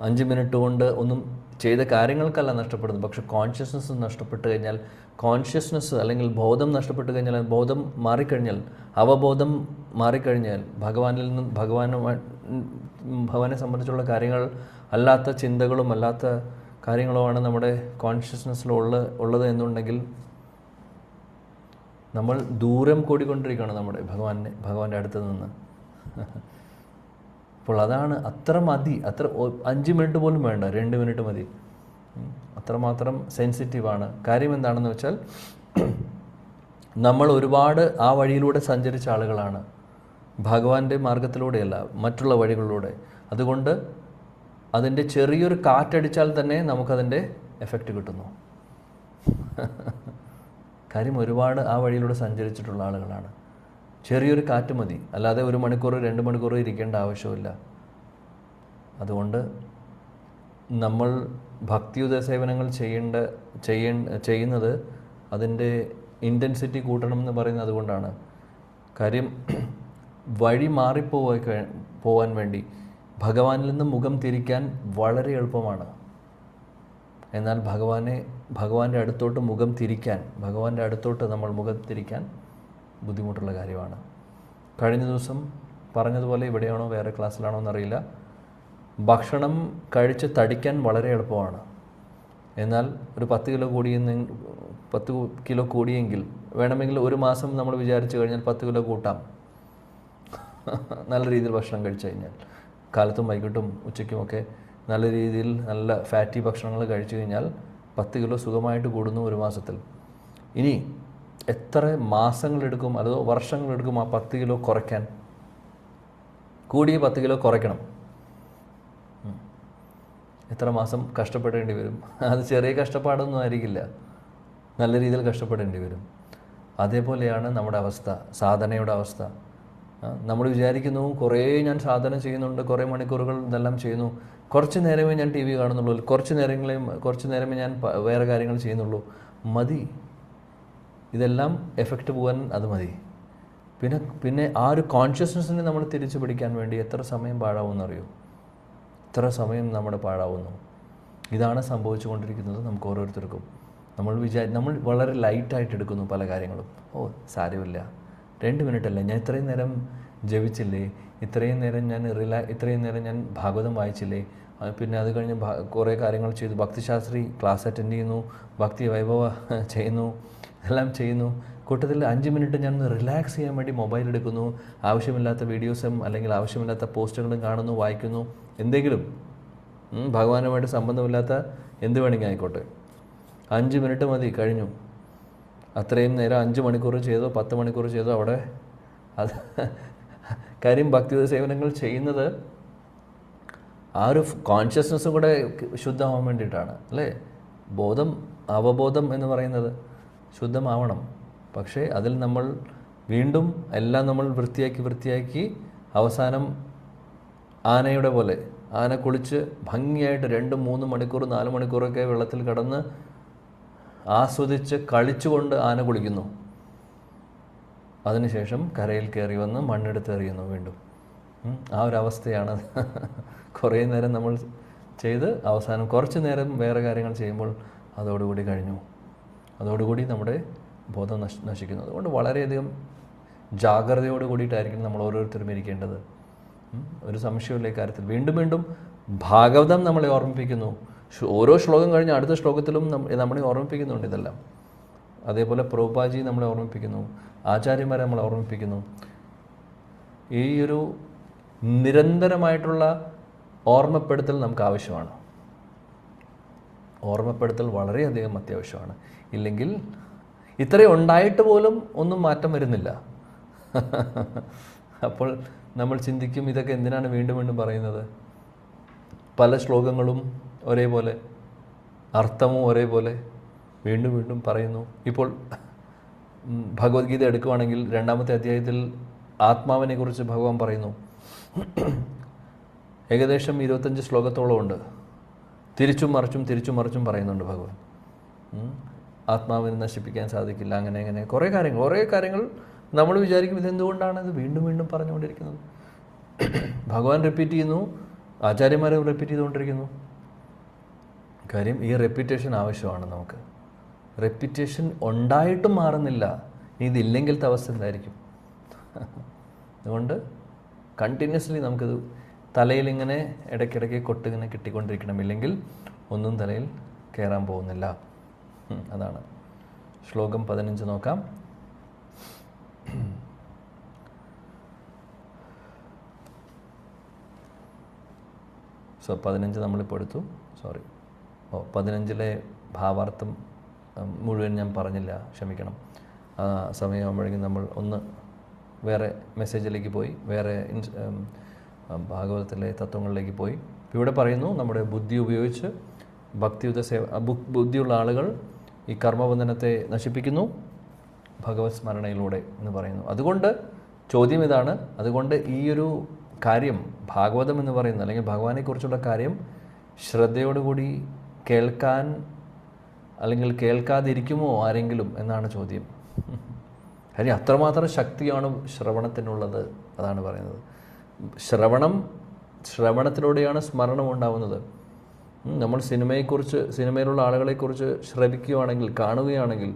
5 മിനിറ്റ് കൊണ്ട് ഒന്നും ചെയ്ത കാര്യങ്ങൾക്കല്ല നഷ്ടപ്പെടുന്നത്. പക്ഷെ കോൺഷ്യസ്നെസ് നഷ്ടപ്പെട്ട് കഴിഞ്ഞാൽ, കോൺഷ്യസ്നെസ് അല്ലെങ്കിൽ ബോധം നഷ്ടപ്പെട്ട് കഴിഞ്ഞാൽ, ബോധം മാറിക്കഴിഞ്ഞാൽ, അവബോധം മാറിക്കഴിഞ്ഞാൽ, ഭഗവാനിൽ നിന്നും ഭഗവാനെ സംബന്ധിച്ചുള്ള കാര്യങ്ങൾ അല്ലാത്ത ചിന്തകളും അല്ലാത്ത കാര്യങ്ങളുമാണ് നമ്മുടെ കോൺഷ്യസ്നെസ്സിലുള്ളത് എന്നുണ്ടെങ്കിൽ നമ്മൾ ദൂരം കൂടിക്കൊണ്ടിരിക്കുകയാണ് നമ്മുടെ ഭഗവാന്റെ അടുത്ത് നിന്ന്. അപ്പോൾ അതാണ്, അത്ര മതി, 5 മിനിറ്റ് പോലും വേണ്ട, 2 മിനിറ്റ് മതി. അത്രമാത്രം സെൻസിറ്റീവാണ്. കാര്യം എന്താണെന്ന് വെച്ചാൽ നമ്മൾ ഒരുപാട് ആ വഴിയിലൂടെ സഞ്ചരിച്ച ആളുകളാണ്, ഭഗവാന്റെ മാർഗത്തിലൂടെയല്ല, മറ്റുള്ള വഴികളിലൂടെ. അതുകൊണ്ട് അതിൻ്റെ ചെറിയൊരു കാറ്റടിച്ചാൽ തന്നെ നമുക്കതിൻ്റെ എഫക്റ്റ് കിട്ടുന്നു. കാര്യം ഒരുപാട് ആ വഴിയിലൂടെ സഞ്ചരിച്ചിട്ടുള്ള ആളുകളാണ്. ചെറിയൊരു കാറ്റ് മതി, അല്ലാതെ 1 മണിക്കൂർ 2 മണിക്കൂർ ഇരിക്കേണ്ട ആവശ്യമില്ല. അതുകൊണ്ട് നമ്മൾ ഭക്തിയുത സേവനങ്ങൾ ചെയ്യുന്നത് അതിൻ്റെ ഇൻറ്റൻസിറ്റി കൂട്ടണം എന്ന് പറയുന്നത് അതുകൊണ്ടാണ്. കാര്യം വഴി പോവാൻ വേണ്ടി ഭഗവാനിൽ നിന്ന് മുഖം തിരിക്കാൻ വളരെ എളുപ്പമാണ്. എന്നാൽ ഭഗവാന്റെ അടുത്തോട്ട് ഭഗവാന്റെ അടുത്തോട്ട് നമ്മൾ മുഖം തിരിക്കാൻ ബുദ്ധിമുട്ടുള്ള കാര്യമാണ്. കഴിഞ്ഞ ദിവസം പറഞ്ഞതുപോലെ, ഇവിടെയാണോ വേറെ ക്ലാസ്സിലാണോ എന്നറിയില്ല, ഭക്ഷണം കഴിച്ച് തടിക്കാൻ വളരെ എളുപ്പമാണ്. എന്നാൽ ഒരു 10 കിലോ കൂടിയെങ്കിൽ വേണമെങ്കിൽ 1 മാസം നമ്മൾ വിചാരിച്ചു കഴിഞ്ഞാൽ 10 കിലോ കൂട്ടാം, നല്ല രീതിയിൽ ഭക്ഷണം കഴിച്ചു കഴിഞ്ഞാൽ. കാലത്തും വൈകിട്ടും ഉച്ചയ്ക്കുമൊക്കെ നല്ല രീതിയിൽ നല്ല ഫാറ്റി ഭക്ഷണങ്ങൾ കഴിച്ചു കഴിഞ്ഞാൽ 10 കിലോ സുഖമായിട്ട് കൂടുന്നു 1 മാസത്തിൽ. ഇനി എത്ര മാസങ്ങളെടുക്കും, അതോ വർഷങ്ങളെടുക്കും ആ 10 കിലോ കുറയ്ക്കാൻ? കൂടിയ 10 കിലോ കുറയ്ക്കണം, എത്ര മാസം കഷ്ടപ്പെടേണ്ടി വരും? അത് ചെറിയ കഷ്ടപ്പാടൊന്നും ആയിരിക്കില്ല, നല്ല രീതിയിൽ കഷ്ടപ്പെടേണ്ടി വരും. അതേപോലെയാണ് നമ്മുടെ അവസ്ഥ, സാധനയുടെ അവസ്ഥ. നമ്മൾ വിചാരിക്കുന്നു കുറേ ഞാൻ സാധന ചെയ്യുന്നുണ്ട്, കുറേ മണിക്കൂറുകൾ ഇതെല്ലാം ചെയ്യുന്നു, കുറച്ച് നേരമേ ഞാൻ ടി വി കാണുന്നുള്ളൂ, കുറച്ച് നേരമേ ഞാൻ വേറെ കാര്യങ്ങൾ ചെയ്യുന്നുള്ളൂ. മതി, ഇതെല്ലാം എഫക്റ്റ് പോകാൻ അത് മതി. പിന്നെ ആ ഒരു കോൺഷ്യസ്നെസ്സിനെ നമ്മൾ തിരിച്ചു പിടിക്കാൻ വേണ്ടി എത്ര സമയം പാഴാവുമെന്നറിയോ? എത്ര സമയം നമ്മുടെ പാഴാവുന്നു. ഇതാണ് സംഭവിച്ചുകൊണ്ടിരിക്കുന്നത് നമുക്ക് ഓരോരുത്തർക്കും. നമ്മൾ വളരെ ലൈറ്റായിട്ട് എടുക്കുന്നു പല കാര്യങ്ങളും. സാരമില്ല, 2 മിനിറ്റ് അല്ലേ, ഞാൻ ഇത്രയും നേരം ജപിച്ചില്ലേ, ഇത്രയും നേരം ഞാൻ ഭാഗവതം വായിച്ചില്ലേ, പിന്നെ അത് കഴിഞ്ഞ് കുറേ കാര്യങ്ങൾ ചെയ്തു, ഭക്തിശാസ്ത്രി ക്ലാസ് അറ്റൻഡ് ചെയ്യുന്നു, ഭക്തി വൈഭവ ചെയ്യുന്നു, എല്ലാം ചെയ്യുന്നു. കൂട്ടത്തിൽ 5 മിനിറ്റ് ഞാൻ റിലാക്സ് ചെയ്യാൻ വേണ്ടി മൊബൈൽ എടുക്കുന്നു, ആവശ്യമില്ലാത്ത വീഡിയോസും അല്ലെങ്കിൽ ആവശ്യമില്ലാത്ത പോസ്റ്റുകളും കാണുന്നു, വായിക്കുന്നു, എന്തെങ്കിലും ഭഗവാനുമായിട്ട് സംബന്ധമില്ലാത്ത എന്ത് വേണമെങ്കിൽ ആയിക്കോട്ടെ. 5 മിനിറ്റ് മതി, കഴിഞ്ഞു. അത്രയും നേരം 5 മണിക്കൂർ ചെയ്തോ 10 മണിക്കൂർ ചെയ്തോ അവിടെ അത് കാര്യം ഭക്തിയുത സേവനങ്ങൾ ചെയ്യുന്നത് ആ ഒരു കോൺഷ്യസ്നെസ്സും കൂടെ ശുദ്ധമാവാൻ വേണ്ടിയിട്ടാണ്, അല്ലേ? അവബോധം എന്ന് പറയുന്നത് ശുദ്ധമാവണം. പക്ഷേ അതിൽ നമ്മൾ വീണ്ടും എല്ലാം നമ്മൾ വൃത്തിയാക്കി അവസാനം ആനയുടെ പോലെ ആന കുളിച്ച് ഭംഗിയായിട്ട് 2-3 മണിക്കൂർ 4 മണിക്കൂറൊക്കെ വെള്ളത്തിൽ കിടന്ന് ആസ്വദിച്ച് കളിച്ചുകൊണ്ട് ആന കുളിക്കുന്നു. അതിനുശേഷം കരയിൽ കയറി വന്ന് മണ്ണെടുത്ത് എറിയുന്നു വീണ്ടും. ആ ഒരവസ്ഥയാണ്. കുറേ നേരം നമ്മൾ ചെയ്ത് അവസാനം കുറച്ച് നേരം വേറെ കാര്യങ്ങൾ ചെയ്യുമ്പോൾ അതോടുകൂടി കഴിഞ്ഞു. അതോടുകൂടി നമ്മുടെ ബോധം നശിക്കുന്നു. അതുകൊണ്ട് വളരെയധികം ജാഗ്രതയോട് കൂടിയിട്ടായിരിക്കും നമ്മൾ ഓരോരുത്തരും ഇരിക്കേണ്ടത്. ഒരു സംശയമില്ല ഇക്കാര്യത്തിൽ. വീണ്ടും വീണ്ടും ഭാഗവതം നമ്മളെ ഓർമ്മിപ്പിക്കുന്നു. ഓരോ ശ്ലോകം കഴിഞ്ഞ് അടുത്ത ശ്ലോകത്തിലും നമ്മളെ ഓർമ്മിപ്പിക്കുന്നുണ്ട് ഇതെല്ലാം. അതേപോലെ പ്രഭുപാദജി നമ്മളെ ഓർമ്മിപ്പിക്കുന്നു, ആചാര്യന്മാരെ നമ്മളെ ഓർമ്മിപ്പിക്കുന്നു. ഈ ഒരു നിരന്തരമായിട്ടുള്ള ഓർമ്മപ്പെടുത്തൽ നമുക്ക് ആവശ്യമാണ്. ഓർമ്മപ്പെടുത്തൽ വളരെയധികം അത്യാവശ്യമാണ്. ഇല്ലെങ്കിൽ ഇത്രയും ഉണ്ടായിട്ട് പോലും ഒന്നും മാറ്റം വരുന്നില്ല. അപ്പോൾ നമ്മൾ ചിന്തിക്കും, ഇതൊക്കെ എന്തിനാണ് വീണ്ടും വീണ്ടും പറയുന്നത്? പല ശ്ലോകങ്ങളും ഒരേപോലെ, അർത്ഥവും ഒരേപോലെ വീണ്ടും വീണ്ടും പറയുന്നു. ഇപ്പോൾ ഭഗവത്ഗീത എടുക്കുകയാണെങ്കിൽ 2-ാമത്തെ അധ്യായത്തിൽ ആത്മാവിനെ കുറിച്ച് ഭഗവാൻ പറയുന്നു. ഏകദേശം 25 ശ്ലോകത്തോളം ഉണ്ട്. തിരിച്ചും മറിച്ചും പറയുന്നുണ്ട് ഭഗവാൻ. ആത്മാവിനെ നശിപ്പിക്കാൻ സാധിക്കില്ല, അങ്ങനെ കുറേ കാര്യങ്ങൾ നമ്മൾ വിചാരിക്കും ഇതെന്തുകൊണ്ടാണ് ഇത് വീണ്ടും വീണ്ടും പറഞ്ഞുകൊണ്ടിരിക്കുന്നത്. ഭഗവാൻ റിപ്പീറ്റ് ചെയ്യുന്നു, ആചാര്യന്മാരെ റിപ്പീറ്റ് ചെയ്തുകൊണ്ടിരിക്കുന്നു. കാര്യം ഈ റെപ്പിറ്റേഷൻ ആവശ്യമാണ് നമുക്ക്. റെപ്പിറ്റേഷൻ ഉണ്ടായിട്ടും മാറുന്നില്ല. ഇതില്ലെങ്കിലത്തെ അവസ്ഥ എന്തായിരിക്കും? അതുകൊണ്ട് കണ്ടിന്യൂസ്ലി നമുക്കിത് തലയിലിങ്ങനെ ഇടയ്ക്കിടയ്ക്ക് കൊട്ടിങ്ങനെ കിട്ടിക്കൊണ്ടിരിക്കണം. ഇല്ലെങ്കിൽ ഒന്നും തലയിൽ കയറാൻ പോകുന്നില്ല. അതാണ്. ശ്ലോകം 15 നോക്കാം. 15 നമ്മളിപ്പോൾ എടുത്തു. 15-ലെ ഭാവാർത്ഥം മുഴുവൻ ഞാൻ പറഞ്ഞില്ല, ക്ഷമിക്കണം. സമയമാകുമ്പോഴേക്കും നമ്മൾ ഒന്ന് വേറെ മെസ്സേജിലേക്ക് പോയി, വേറെ ഭാഗവതത്തിലെ തത്വങ്ങളിലേക്ക് പോയി. ഇവിടെ പറയുന്നു, നമ്മുടെ ബുദ്ധി ഉപയോഗിച്ച് ബുദ്ധിയുള്ള ആളുകൾ ഈ കർമ്മബന്ധനത്തെ നശിപ്പിക്കുന്നു ഭഗവത് സ്മരണയിലൂടെ എന്ന് പറയുന്നു. അതുകൊണ്ട് ചോദ്യം ഇതാണ്, അതുകൊണ്ട് ഈ ഒരു കാര്യം ഭാഗവതം എന്ന് പറയുന്നത് അല്ലെങ്കിൽ ഭഗവാനെക്കുറിച്ചുള്ള കാര്യം ശ്രദ്ധയോടുകൂടി കേൾക്കാൻ അല്ലെങ്കിൽ കേൾക്കാതിരിക്കുമോ ആരെങ്കിലും എന്നാണ് ചോദ്യം. കാര്യം അത്രമാത്രം ശക്തിയാണ് ശ്രവണത്തിനുള്ളത്. അതാണ് പറയുന്നത്. ശ്രവണത്തിലൂടെയാണ് സ്മരണം ഉണ്ടാവുന്നത്. നമ്മൾ സിനിമയിലുള്ള ആളുകളെക്കുറിച്ച് ശ്രവിക്കുകയാണെങ്കിൽ, കാണുകയാണെങ്കിൽ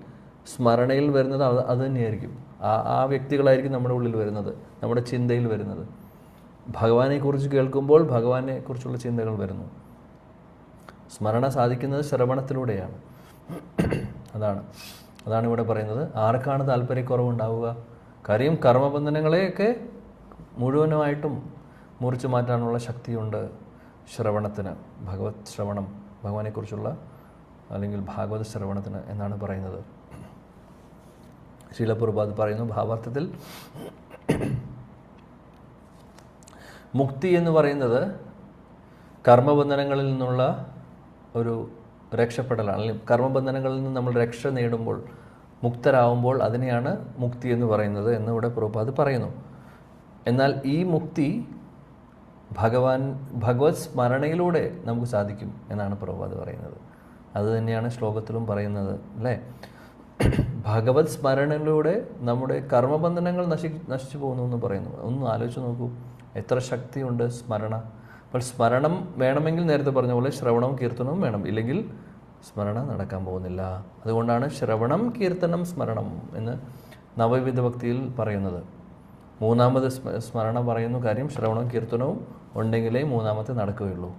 സ്മരണയിൽ വരുന്നത് അത് തന്നെയായിരിക്കും. ആ വ്യക്തികളായിരിക്കും നമ്മുടെ ഉള്ളിൽ വരുന്നത്, നമ്മുടെ ചിന്തയിൽ വരുന്നത്. ഭഗവാനെക്കുറിച്ച് കേൾക്കുമ്പോൾ ഭഗവാനെക്കുറിച്ചുള്ള ചിന്തകൾ വരുന്നു. സ്മരണ സാധിക്കുന്നത് ശ്രവണത്തിലൂടെയാണ്. അതാണ് ഇവിടെ പറയുന്നത്. ആർക്കാണ് താല്പര്യക്കുറവുണ്ടാവുക? കാര്യം കർമ്മബന്ധനങ്ങളെയൊക്കെ മുഴുവനുമായിട്ടും മുറിച്ചു മാറ്റാനുള്ള ശക്തിയുണ്ട് ശ്രവണത്തിന്. ഭഗവത് ശ്രവണം, ഭഗവാനെക്കുറിച്ചുള്ള അല്ലെങ്കിൽ ഭാഗവത ശ്രവണത്തിന് എന്നാണ് പറയുന്നത്. ശ്രീല പ്രഭുപാദ് പറയുന്നു ഭാവാർത്ഥത്തിൽ, മുക്തി എന്ന് പറയുന്നത് കർമ്മബന്ധനങ്ങളിൽ നിന്നുള്ള ഒരു രക്ഷപ്പെടലാണ്. അല്ലെങ്കിൽ കർമ്മബന്ധനങ്ങളിൽ നിന്ന് നമ്മൾ രക്ഷ നേടുമ്പോൾ, മുക്തരാകുമ്പോൾ അതിനെയാണ് മുക്തി എന്ന് പറയുന്നത് എന്ന് ഇവിടെ പ്രഭുപാദ് പറയുന്നു. എന്നാൽ ഈ മുക്തി ഭഗവത് സ്മരണയിലൂടെ നമുക്ക് സാധിക്കും എന്നാണ് പ്രഭുപാദ് പറയുന്നത്. അത് തന്നെയാണ് ശ്ലോകത്തിലും പറയുന്നത്, അല്ലേ? ഭഗവത് സ്മരണയിലൂടെ നമ്മുടെ കർമ്മബന്ധനങ്ങൾ നശിച്ചു പോകുന്നു എന്ന് പറയുന്നു. ഒന്ന് ആലോചിച്ച് നോക്കൂ, എത്ര ശക്തിയുണ്ട് സ്മരണ. അപ്പോൾ സ്മരണം വേണമെങ്കിൽ നേരത്തെ പറഞ്ഞ പോലെ ശ്രവണവും കീർത്തനവും വേണം, ഇല്ലെങ്കിൽ സ്മരണ നടക്കാൻ പോകുന്നില്ല. അതുകൊണ്ടാണ് ശ്രവണം, കീർത്തനം, സ്മരണം എന്ന് നവവിധ ഭക്തിയിൽ പറയുന്നത്. മൂന്നാമത് സ്മരണ പറയുന്നു. കാര്യം ശ്രവണവും കീർത്തനവും ഉണ്ടെങ്കിലേ മൂന്നാമത്തെ നടക്കുകയുള്ളൂ.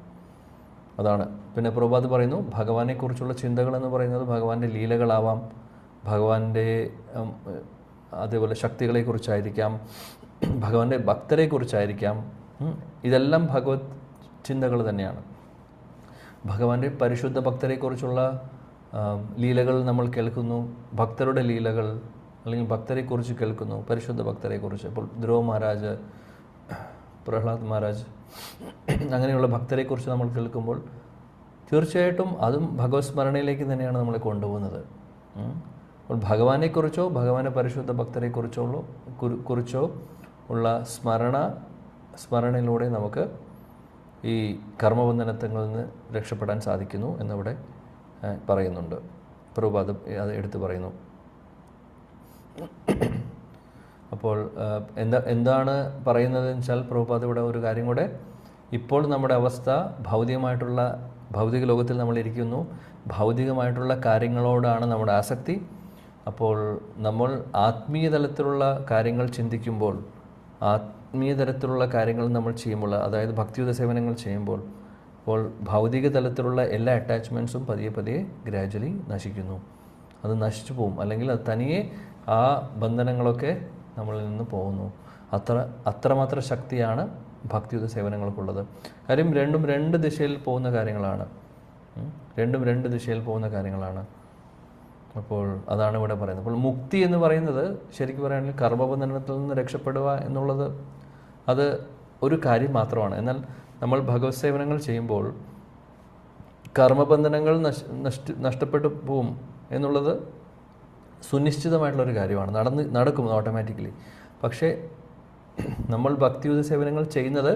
അതാണ്. പിന്നെ പ്രഭുപാദ് പറയുന്നു, ഭഗവാനെക്കുറിച്ചുള്ള ചിന്തകൾ എന്ന് പറയുന്നത് ഭഗവാന്റെ ലീലകളാവാം, ഭഗവാന്റെ അതേപോലെ ശക്തികളെക്കുറിച്ചായിരിക്കാം, ഭഗവാന്റെ ഭക്തരെക്കുറിച്ചായിരിക്കാം. ഇതെല്ലാം ഭഗവത് ചിന്തകൾ തന്നെയാണ്. ഭഗവാന്റെ പരിശുദ്ധ ഭക്തരെക്കുറിച്ചുള്ള ലീലകൾ നമ്മൾ കേൾക്കുന്നു, ഭക്തരുടെ ലീലകൾ അല്ലെങ്കിൽ ഭക്തരെക്കുറിച്ച് കേൾക്കുന്നു, പരിശുദ്ധ ഭക്തരെക്കുറിച്ച്. ഇപ്പോൾ ധ്രുവ മഹാരാജ്, പ്രഹ്ലാദ് മഹാരാജ്, അങ്ങനെയുള്ള ഭക്തരെക്കുറിച്ച് നമ്മൾ കേൾക്കുമ്പോൾ തീർച്ചയായിട്ടും അതും ഭഗവത് സ്മരണയിലേക്ക് തന്നെയാണ് നമ്മളെ കൊണ്ടുപോകുന്നത്. അപ്പോൾ ഭഗവാനെക്കുറിച്ചോ ഭഗവാന്റെ പരിശുദ്ധ ഭക്തരെക്കുറിച്ചോ ഉള്ള സ്മരണയിലൂടെ നമുക്ക് ഈ കർമ്മബന്ധനത്തിൽ നിന്ന് രക്ഷപ്പെടാൻ സാധിക്കുന്നു എന്നിവിടെ പറയുന്നുണ്ട്. പ്രഭുപാദ് അത് എടുത്തു പറയുന്നു. അപ്പോൾ എന്താണ് പറയുന്നത് വെച്ചാൽ പ്രഭുപാദ് ഇവിടെ ഒരു കാര്യം കൂടെ, ഇപ്പോൾ നമ്മുടെ അവസ്ഥ ഭൗതിക ലോകത്തിൽ നമ്മൾ ഇരിക്കുന്നു, ഭൗതികമായിട്ടുള്ള കാര്യങ്ങളോടാണ് നമ്മുടെ ആസക്തി. അപ്പോൾ നമ്മൾ ആത്മീയ തലത്തിലുള്ള കാര്യങ്ങൾ ചിന്തിക്കുമ്പോൾ, ആത്മീയ തലത്തിലുള്ള കാര്യങ്ങൾ നമ്മൾ ചെയ്യുമ്പോൾ, അതായത് ഭക്തിയുത സേവനങ്ങൾ ചെയ്യുമ്പോൾ, അപ്പോൾ ഭൗതിക തലത്തിലുള്ള എല്ലാ അറ്റാച്ച്മെൻറ്റ്സും പതിയെ ഗ്രാജ്വലി നശിക്കുന്നു. അത് നശിച്ചു പോകും, അല്ലെങ്കിൽ അത് തനിയെ ആ ബന്ധനങ്ങളൊക്കെ നമ്മളിൽ നിന്ന് പോകുന്നു. അത്രമാത്രം ശക്തിയാണ് ഭക്തിയുത സേവനങ്ങൾക്കുള്ളത്. കാര്യം രണ്ടും രണ്ട് ദിശയിൽ പോകുന്ന കാര്യങ്ങളാണ്. അപ്പോൾ അതാണ് ഇവിടെ പറയുന്നത്. അപ്പോൾ മുക്തി എന്ന് പറയുന്നത് ശരിക്കും പറയുകയാണെങ്കിൽ കർമ്മബന്ധനത്തിൽ നിന്ന് രക്ഷപ്പെടുക എന്നുള്ളത് അത് ഒരു കാര്യം മാത്രമാണ്. എന്നാൽ നമ്മൾ ഭഗവത് സേവനങ്ങൾ ചെയ്യുമ്പോൾ കർമ്മബന്ധനങ്ങൾ നഷ്ടപ്പെട്ടു പോവും എന്നുള്ളത് സുനിശ്ചിതമായിട്ടുള്ളൊരു കാര്യമാണ്, നടക്കും ഓട്ടോമാറ്റിക്കലി. പക്ഷേ നമ്മൾ ഭക്തിയുത സേവനങ്ങൾ ചെയ്യുന്നത്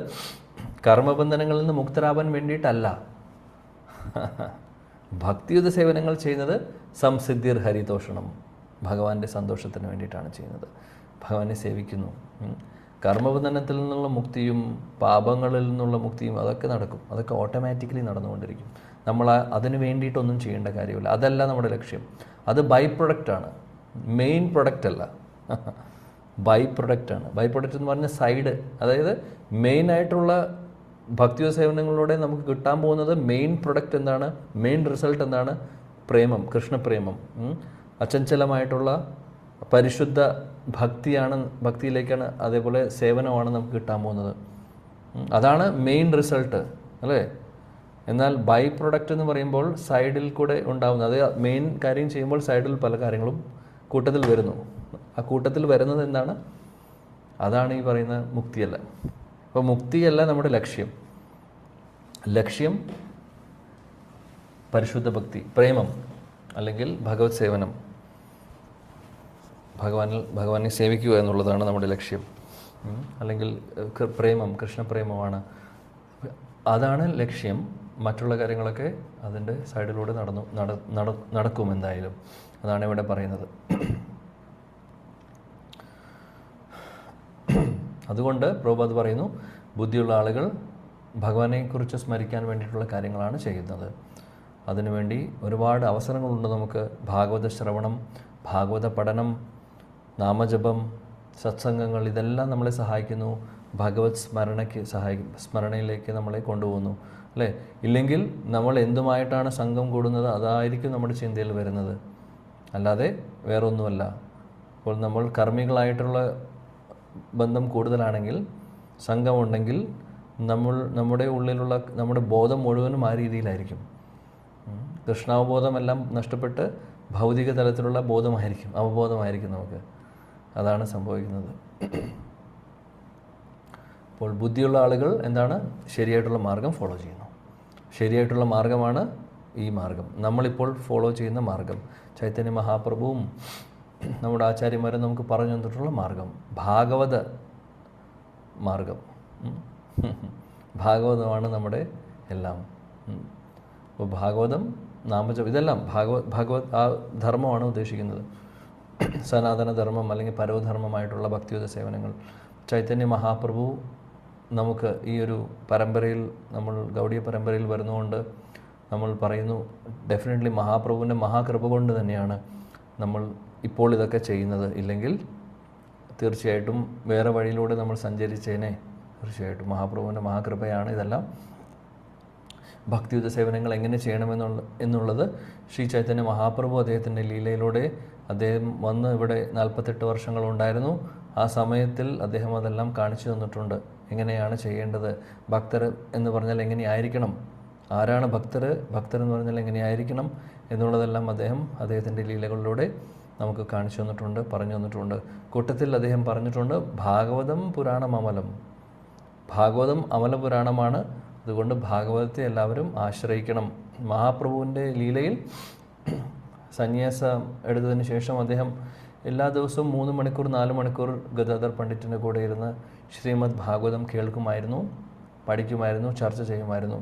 കർമ്മബന്ധനങ്ങളിൽ നിന്ന് മുക്തരാവാൻ വേണ്ടിയിട്ടല്ല. ഭക്തിയുത സേവനങ്ങൾ ചെയ്യുന്നത് സംസിദ്ധിർ ഹരിതോഷണം, ഭഗവാന്റെ സന്തോഷത്തിന് വേണ്ടിയിട്ടാണ് ചെയ്യുന്നത്. ഭഗവാനെ സേവിക്കുന്നു. കർമ്മബന്ധനത്തിൽ നിന്നുള്ള മുക്തിയും പാപങ്ങളിൽ നിന്നുള്ള മുക്തിയും അതൊക്കെ നടക്കും, അതൊക്കെ ഓട്ടോമാറ്റിക്കലി നടന്നുകൊണ്ടിരിക്കും. നമ്മൾ അതിന് വേണ്ടിയിട്ടൊന്നും ചെയ്യേണ്ട കാര്യമില്ല. അതല്ല നമ്മുടെ ലക്ഷ്യം. അത് ബൈ പ്രൊഡക്റ്റാണ്, മെയിൻ പ്രൊഡക്റ്റ് അല്ല. ബൈ പ്രൊഡക്റ്റാണ്. ബൈ പ്രൊഡക്റ്റ് എന്ന് പറഞ്ഞാൽ സൈഡ്, അതായത് മെയിനായിട്ടുള്ള ഭക്തിയുത സേവനങ്ങളിലൂടെ നമുക്ക് കിട്ടാൻ പോകുന്നത് മെയിൻ പ്രൊഡക്റ്റ് എന്താണ്, മെയിൻ റിസൾട്ട് എന്താണ്? പ്രേമം, കൃഷ്ണപ്രേമം, അചഞ്ചലമായിട്ടുള്ള പരിശുദ്ധ ഭക്തിയിലേക്കാണ്, അതേപോലെ സേവനമാണ് നമുക്ക് കിട്ടാൻ പോകുന്നത്. അതാണ് മെയിൻ റിസൾട്ട്, അല്ലേ? എന്നാൽ ബൈ പ്രൊഡക്റ്റ് എന്ന് പറയുമ്പോൾ സൈഡിൽ കൂടെ ഉണ്ടാകുന്നത്, അത് മെയിൻ കാര്യം ചെയ്യുമ്പോൾ സൈഡിൽ പല കാര്യങ്ങളും കൂട്ടത്തിൽ വരുന്നു. ആ കൂട്ടത്തിൽ വരുന്നത് എന്താണ്? അതാണ് ഈ പറയുന്ന മുക്തിയല്ല. അപ്പോൾ മുക്തിയല്ല നമ്മുടെ ലക്ഷ്യം പരിശുദ്ധ ഭക്തി, പ്രേമം, അല്ലെങ്കിൽ ഭഗവത് സേവനം, ഭഗവാനെ സേവിക്കുക എന്നുള്ളതാണ് നമ്മുടെ ലക്ഷ്യം. അല്ലെങ്കിൽ പ്രേമം, കൃഷ്ണപ്രേമമാണ്, അതാണ് ലക്ഷ്യം. മറ്റുള്ള കാര്യങ്ങളൊക്കെ അതിൻ്റെ സൈഡിലൂടെ നടക്കും എന്തായാലും. അതാണ് ഇവിടെ പറയുന്നത്. അതുകൊണ്ട് പ്രഭുപാദ് പറയുന്നു, ബുദ്ധിയുള്ള ആളുകൾ ഭഗവാനെക്കുറിച്ച് സ്മരിക്കാൻ വേണ്ടിയിട്ടുള്ള കാര്യങ്ങളാണ് ചെയ്യുന്നത്. അതിനുവേണ്ടി ഒരുപാട് അവസരങ്ങളുണ്ട് നമുക്ക്. ഭാഗവത ശ്രവണം, ഭാഗവത പഠനം, നാമജപം, സത്സംഗങ്ങൾ, ഇതെല്ലാം നമ്മളെ സഹായിക്കുന്നു. ഭഗവത് സ്മരണയിലേക്ക് നമ്മളെ കൊണ്ടുപോകുന്നു, അല്ലേ? ഇല്ലെങ്കിൽ നമ്മൾ എന്തുമായിട്ടാണ് സംഘം കൂടുന്നത് അതായിരിക്കും നമ്മുടെ ചിന്തയിൽ വരുന്നത്, അല്ലാതെ വേറൊന്നുമല്ല. അപ്പോൾ നമ്മൾ കർമ്മികളായിട്ടുള്ള ബന്ധം കൂടുതലാണെങ്കിൽ, സംഘമുണ്ടെങ്കിൽ, നമ്മുടെ ഉള്ളിലുള്ള നമ്മുടെ ബോധം മുഴുവനും ആ രീതിയിലായിരിക്കും. കൃഷ്ണാവബോധമെല്ലാം നഷ്ടപ്പെട്ട് ഭൗതിക തലത്തിലുള്ള ബോധമായിരിക്കും, അവബോധമായിരിക്കും നമുക്ക്. അതാണ് സംഭവിക്കുന്നത്. അപ്പോൾ ബുദ്ധിയുള്ള ആളുകൾ എന്താണ്? ശരിയായിട്ടുള്ള മാർഗം ഫോളോ ചെയ്യുന്നു. ശരിയായിട്ടുള്ള മാർഗമാണ് ഈ മാർഗം, നമ്മളിപ്പോൾ ഫോളോ ചെയ്യുന്ന മാർഗം. ചൈതന്യ മഹാപ്രഭുവും നമ്മുടെ ആചാര്യന്മാരും നമുക്ക് പറഞ്ഞു തന്നിട്ടുള്ള മാർഗം ഭാഗവത മാർഗം. ഭാഗവതമാണ് നമ്മുടെ എല്ലാം. അപ്പോൾ ഭാഗവതം, നാമജപം, ഇതെല്ലാം ഭഗവത് ആ ധർമ്മമാണ് ഉദ്ദേശിക്കുന്നത്. സനാതനധർമ്മം അല്ലെങ്കിൽ പരമധർമ്മമായിട്ടുള്ള ഭക്തിയുത സേവനങ്ങൾ. ചൈതന്യ മഹാപ്രഭു നമുക്ക് ഈ ഒരു പരമ്പരയിൽ, നമ്മൾ ഗൗഡീയ പരമ്പരയിൽ വരുന്നതുകൊണ്ട് നമ്മൾ പറയുന്നു, ഡെഫിനറ്റ്ലി മഹാപ്രഭുവിൻ്റെ മഹാകൃപ കൊണ്ട് തന്നെയാണ് നമ്മൾ ഇപ്പോൾ ഇതൊക്കെ ചെയ്യുന്നത്. ഇല്ലെങ്കിൽ തീർച്ചയായിട്ടും വേറെ വഴിയിലൂടെ നമ്മൾ സഞ്ചരിച്ചേനെ. തീർച്ചയായിട്ടും മഹാപ്രഭുവിൻ്റെ മഹാകൃപയാണ് ഇതെല്ലാം. ഭക്തിയുത സേവനങ്ങൾ എങ്ങനെ ചെയ്യണമെന്നുള്ളത് ശ്രീ ചൈതന്യ മഹാപ്രഭു അദ്ദേഹത്തിൻ്റെ ലീലയിലൂടെ, അദ്ദേഹം വന്ന് ഇവിടെ 48 വർഷങ്ങളുണ്ടായിരുന്നു. ആ സമയത്തിൽ അദ്ദേഹം അതെല്ലാം കാണിച്ചു തന്നിട്ടുണ്ട്. എങ്ങനെയാണ് ചെയ്യേണ്ടത്, ഭക്തർ എന്ന് പറഞ്ഞാൽ എങ്ങനെയായിരിക്കണം, ആരാണ് ഭക്തർ എന്ന് പറഞ്ഞാൽ എങ്ങനെയായിരിക്കണം എന്നുള്ളതെല്ലാം അദ്ദേഹത്തിൻ്റെ ലീലകളിലൂടെ നമുക്ക് കാണിച്ചു തന്നിട്ടുണ്ട്, പറഞ്ഞു തന്നിട്ടുണ്ട്. കൂട്ടത്തിൽ അദ്ദേഹം പറഞ്ഞിട്ടുണ്ട്, ഭാഗവതം പുരാണമമലം, ഭാഗവതം അമല പുരാണമാണ്. അതുകൊണ്ട് ഭാഗവതത്തെ എല്ലാവരും ആശ്രയിക്കണം. മഹാപ്രഭുവിൻ്റെ ലീലയിൽ സന്യാസം എടുത്തതിന് ശേഷം അദ്ദേഹം എല്ലാ ദിവസവും 3 മണിക്കൂർ 4 മണിക്കൂർ ഗദാധർ പണ്ഡിറ്റിൻ്റെ കൂടെ ഇരുന്ന് ശ്രീമദ് ഭാഗവതം കേൾക്കുമായിരുന്നു, പഠിക്കുമായിരുന്നു, ചർച്ച ചെയ്യുമായിരുന്നു.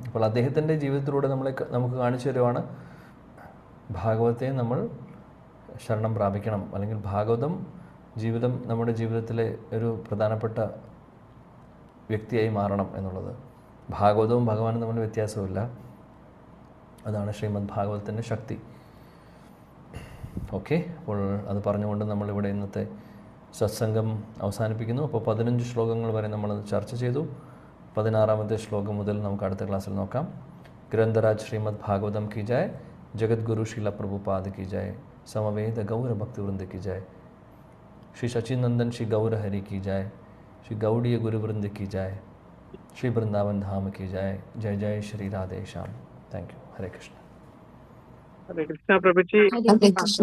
അപ്പോൾ അദ്ദേഹത്തിൻ്റെ ജീവിതത്തിലൂടെ നമുക്ക് കാണിച്ചു തരുവാണ് ഭാഗവതത്തെ നമ്മൾ ശരണം പ്രാപിക്കണം, അല്ലെങ്കിൽ ഭാഗവതം നമ്മുടെ ജീവിതത്തിലെ ഒരു പ്രധാനപ്പെട്ട വ്യക്തിയായി മാറണം എന്നുള്ളത്. ഭാഗവതവും ഭഗവാനും തമ്മിൽ വ്യത്യാസമില്ല. അതാണ് ശ്രീമദ് ഭാഗവതത്തിൻ്റെ ശക്തി. ഓക്കെ, അപ്പോൾ അത് പറഞ്ഞുകൊണ്ട് നമ്മളിവിടെ ഇന്നത്തെ സത്സംഗം അവസാനിപ്പിക്കുന്നു. അപ്പോൾ 15 ശ്ലോകങ്ങൾ വരെ നമ്മളത് ചർച്ച ചെയ്തു. 16ാമത്തെ ശ്ലോകം മുതൽ നമുക്ക് അടുത്ത ക്ലാസ്സിൽ നോക്കാം. ഗ്രന്ഥരാജ് ശ്രീമദ് ഭാഗവതം കി ജായ്, ജഗദ്ഗുരു ശീല പ്രഭുപാദ് കി ജായ്, സമവേദ ഗൗര ഭക്തിവൃന്ദ की जय, श्री सचिनंदन श्री गौर हरि की जय, श्री गौड़ीय गुरुवृंद की जय, श्री वृंदावन धाम की जय. जय जय Shri Radhe Shyam. Thank you. Hare Krishna. Hare Krishna Prabhu ji. Hare Krishna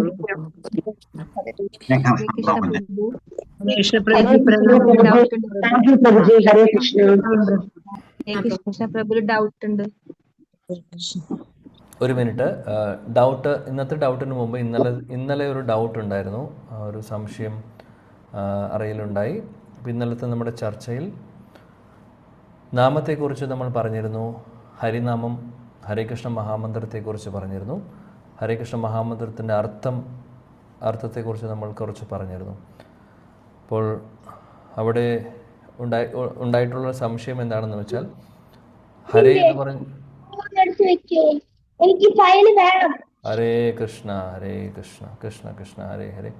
Prabhu doubt ഉണ്ട്. ഒരു മിനിറ്റ്, ഡൗട്ട്, ഇന്നത്തെ ഡൗട്ടിന് മുമ്പ് ഇന്നലെ ഒരു ഡൗട്ട് ഉണ്ടായിരുന്നു, ഒരു സംശയം അറിയലുണ്ടായി. അപ്പോൾ ഇന്നലത്തെ നമ്മുടെ ചർച്ചയിൽ നാമത്തെക്കുറിച്ച് നമ്മൾ പറഞ്ഞിരുന്നു. ഹരിനാമം, ഹരേകൃഷ്ണ മഹാമന്ത്രത്തെക്കുറിച്ച് പറഞ്ഞിരുന്നു. ഹരേകൃഷ്ണ മഹാമന്ത്രത്തിൻ്റെ അർത്ഥത്തെക്കുറിച്ച് നമ്മൾ കുറച്ച് പറഞ്ഞിരുന്നു. അപ്പോൾ അവിടെ ഉണ്ടായിട്ടുള്ള സംശയം എന്താണെന്ന് വെച്ചാൽ, ഹരേ എന്ന് പറഞ്ഞു, എനിക്ക് ഫയൽ വേണം. ഹരേ കൃഷ്ണ ഹരേ കൃഷ്ണ കൃഷ്ണ കൃഷ്ണ ഹരേ ഹരേ,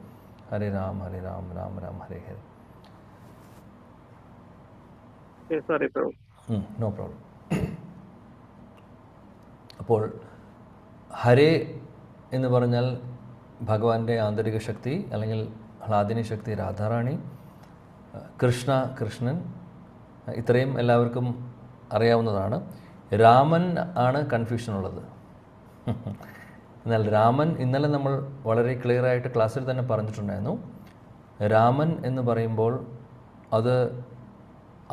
ഹരേ രാം രാം രാം ഹരേ ഹരേ. No problem. അപ്പോൾ ഹരേ എന്ന് പറഞ്ഞാൽ ഭഗവാന്റെ ആന്തരിക ശക്തി, അല്ലെങ്കിൽ ഹ്ലാദിനി ശക്തി രാധാറാണി, കൃഷ്ണൻ, ഇത്രയും എല്ലാവർക്കും അറിയാവുന്നതാണ്. രാമൻ ആണ് കൺഫ്യൂഷൻ ഉള്ളത്. എന്നാൽ രാമൻ, ഇന്നലെ നമ്മൾ വളരെ ക്ലിയർ ആയിട്ട് ക്ലാസ്സിൽ തന്നെ പറഞ്ഞിട്ടുണ്ടായിരുന്നു, രാമൻ എന്ന് പറയുമ്പോൾ അത്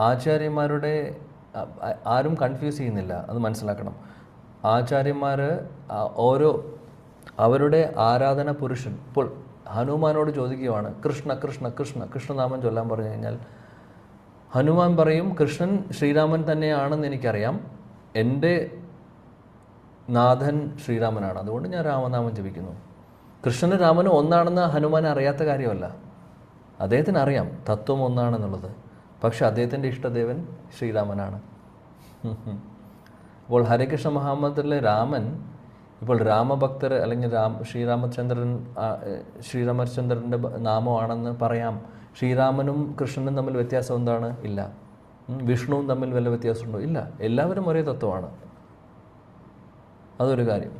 ആചാര്യന്മാരുടെ, ആരും കൺഫ്യൂസ് ചെയ്യുന്നില്ല, അത് മനസ്സിലാക്കണം. ആചാര്യന്മാർ അവരുടെ ആരാധന പുരുഷൻ, ഇപ്പോൾ ഹനുമാനോട് ചോദിക്കുകയാണ് കൃഷ്ണ കൃഷ്ണ കൃഷ്ണ കൃഷ്ണനാമം ചൊല്ലാൻ പറഞ്ഞു കഴിഞ്ഞാൽ ഹനുമാൻ പറയും കൃഷ്ണൻ ശ്രീരാമൻ തന്നെയാണെന്ന് എനിക്കറിയാം, എൻ്റെ നാഥൻ ശ്രീരാമനാണ്, അതുകൊണ്ട് ഞാൻ രാമനാമം ജപിക്കുന്നു. കൃഷ്ണനും രാമനും ഒന്നാണെന്ന് ഹനുമാൻ അറിയാത്ത കാര്യമല്ല, അദ്ദേഹത്തിന് അറിയാം തത്വം ഒന്നാണെന്നുള്ളത്. പക്ഷെ അദ്ദേഹത്തിൻ്റെ ഇഷ്ടദേവൻ ശ്രീരാമനാണ്. അപ്പോൾ ഹരേകൃഷ്ണ മഹാമന്ത്രത്തിലെ രാമൻ, ഇപ്പോൾ രാമഭക്തർ അല്ലെങ്കിൽ ശ്രീരാമചന്ദ്രൻ്റെ നാമമാണെന്ന് പറയാം. ശ്രീരാമനും കൃഷ്ണനും തമ്മിൽ വ്യത്യാസം എന്താണ്? ഇല്ല. വിഷ്ണുവും തമ്മിൽ വല്ല വ്യത്യാസമുണ്ടോ? ഇല്ല. എല്ലാവരും ഒരേ തത്വമാണ്. അതൊരു കാര്യം.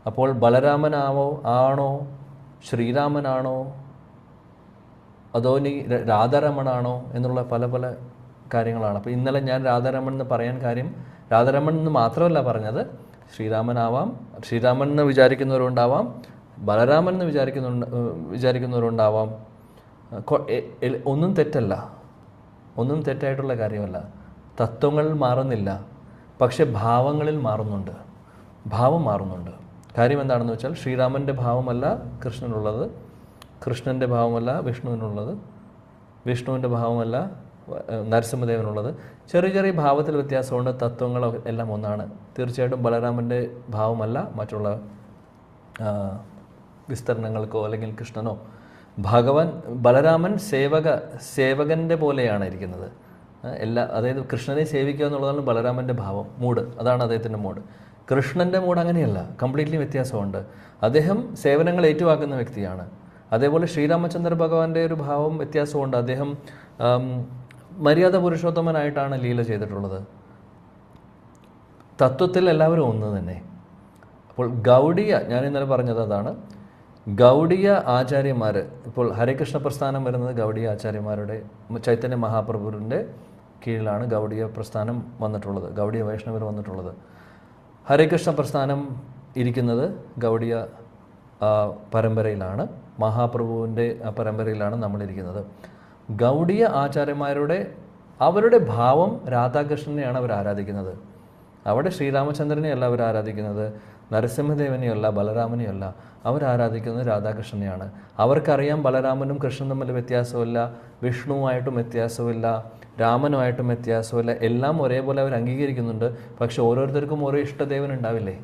അപ്പോൾ ബലരാമനാണോ ശ്രീരാമനാണോ അതോ നീ രാധാരമണാണോ എന്നുള്ള പല പല കാര്യങ്ങളാണ്. അപ്പോൾ ഇന്നലെ ഞാൻ രാധാരമൺ എന്ന് പറയാൻ കാര്യം, രാധാരമൺ എന്ന് മാത്രമല്ല പറഞ്ഞത്, ശ്രീരാമനാവാം, ശ്രീരാമൻ എന്ന് വിചാരിക്കുന്നവരുണ്ടാവാം, ബലരാമൻ എന്ന് വിചാരിക്കുന്നവരുണ്ടാവാം. ഒന്നും തെറ്റല്ല, ഒന്നും തെറ്റായിട്ടുള്ള കാര്യമല്ല. തത്വങ്ങൾ മാറുന്നില്ല, പക്ഷെ ഭാവങ്ങളിൽ മാറുന്നുണ്ട്, ഭാവം മാറുന്നുണ്ട്. കാര്യം എന്താണെന്ന് വെച്ചാൽ, ശ്രീരാമൻ്റെ ഭാവമല്ല കൃഷ്ണനുള്ളത്, കൃഷ്ണൻ്റെ ഭാവമല്ല വിഷ്ണുവിനുള്ളത്, വിഷ്ണുവിൻ്റെ ഭാവമല്ല നരസിംഹദേവനുള്ളത്. ചെറിയ ചെറിയ ഭാവത്തിൽ വ്യത്യാസമുണ്ട്, തത്വങ്ങൾ എല്ലാം ഒന്നാണ്. തീർച്ചയായിട്ടും ബലരാമൻ്റെ ഭാവമല്ല മറ്റുള്ള വിസ്തരണങ്ങൾക്കോ അല്ലെങ്കിൽ കൃഷ്ണനോ. ബലരാമൻ സേവകൻ്റെ പോലെയാണ് ഇരിക്കുന്നത്. അതായത് കൃഷ്ണനെ സേവിക്കുക എന്നുള്ളതാണ് ബലരാമൻ്റെ ഭാവം, മൂഡ്, അതാണ് അദ്ദേഹത്തിൻ്റെ മൂഡ്. കൃഷ്ണൻ്റെ മൂഡ് അങ്ങനെയല്ല, കംപ്ലീറ്റ്ലി വ്യത്യാസമുണ്ട്. അദ്ദേഹം സേവനങ്ങൾ ഏറ്റുവാക്കുന്ന വ്യക്തിയാണ്. അതേപോലെ ശ്രീരാമചന്ദ്ര ഭഗവാന്റെ ഒരു ഭാവം വ്യത്യാസമുണ്ട്. അദ്ദേഹം മര്യാദ പുരുഷോത്തമനായിട്ടാണ് ലീല ചെയ്തിട്ടുള്ളത്. തത്വത്തിൽ എല്ലാവരും ഒന്ന് തന്നെ. അപ്പോൾ ഗൗഡിയ, ഞാൻ ഇന്നലെ പറഞ്ഞത് അതാണ്, ഗൗഡിയ ആചാര്യന്മാർ, ഇപ്പോൾ ഹരേകൃഷ്ണ പ്രസ്ഥാനം വരുന്നത് ഗൗഡിയ ആചാര്യന്മാരുടെ, ചൈതന്യ മഹാപ്രഭുവിൻ്റെ കീഴിലാണ് ഗൗഡിയ പ്രസ്ഥാനം വന്നിട്ടുള്ളത്, ഗൗഡിയ വൈഷ്ണവർ വന്നിട്ടുള്ളത്. ഹരേകൃഷ്ണ പ്രസ്ഥാനം ഇരിക്കുന്നത് ഗൗഡിയ പരമ്പരയിലാണ്, മഹാപ്രഭുവിൻ്റെ പരമ്പരയിലാണ് നമ്മളിരിക്കുന്നത്. ഗൗഡിയ ആചാര്യന്മാരുടെ അവരുടെ ഭാവം രാധാകൃഷ്ണനെയാണ് അവർ ആരാധിക്കുന്നത്. അവിടെ ശ്രീരാമചന്ദ്രനെയല്ല അവർ ആരാധിക്കുന്നത്, നരസിംഹദേവനെയല്ല, ബലരാമനെയല്ല, അവരാരാധിക്കുന്നത് രാധാകൃഷ്ണനെയാണ്. അവർക്കറിയാം ബലരാമനും കൃഷ്ണനും തമ്മിൽ വ്യത്യാസമില്ല, വിഷ്ണുവുമായിട്ടും വ്യത്യാസമില്ല, രാമനുമായിട്ടും വ്യത്യാസമില്ല, എല്ലാം ഒരേപോലെ അവർ അംഗീകരിക്കുന്നുണ്ട്. പക്ഷെ ഓരോരുത്തർക്കും ഓരോ ഇഷ്ടദേവൻ ഉണ്ടാവില്ലേ?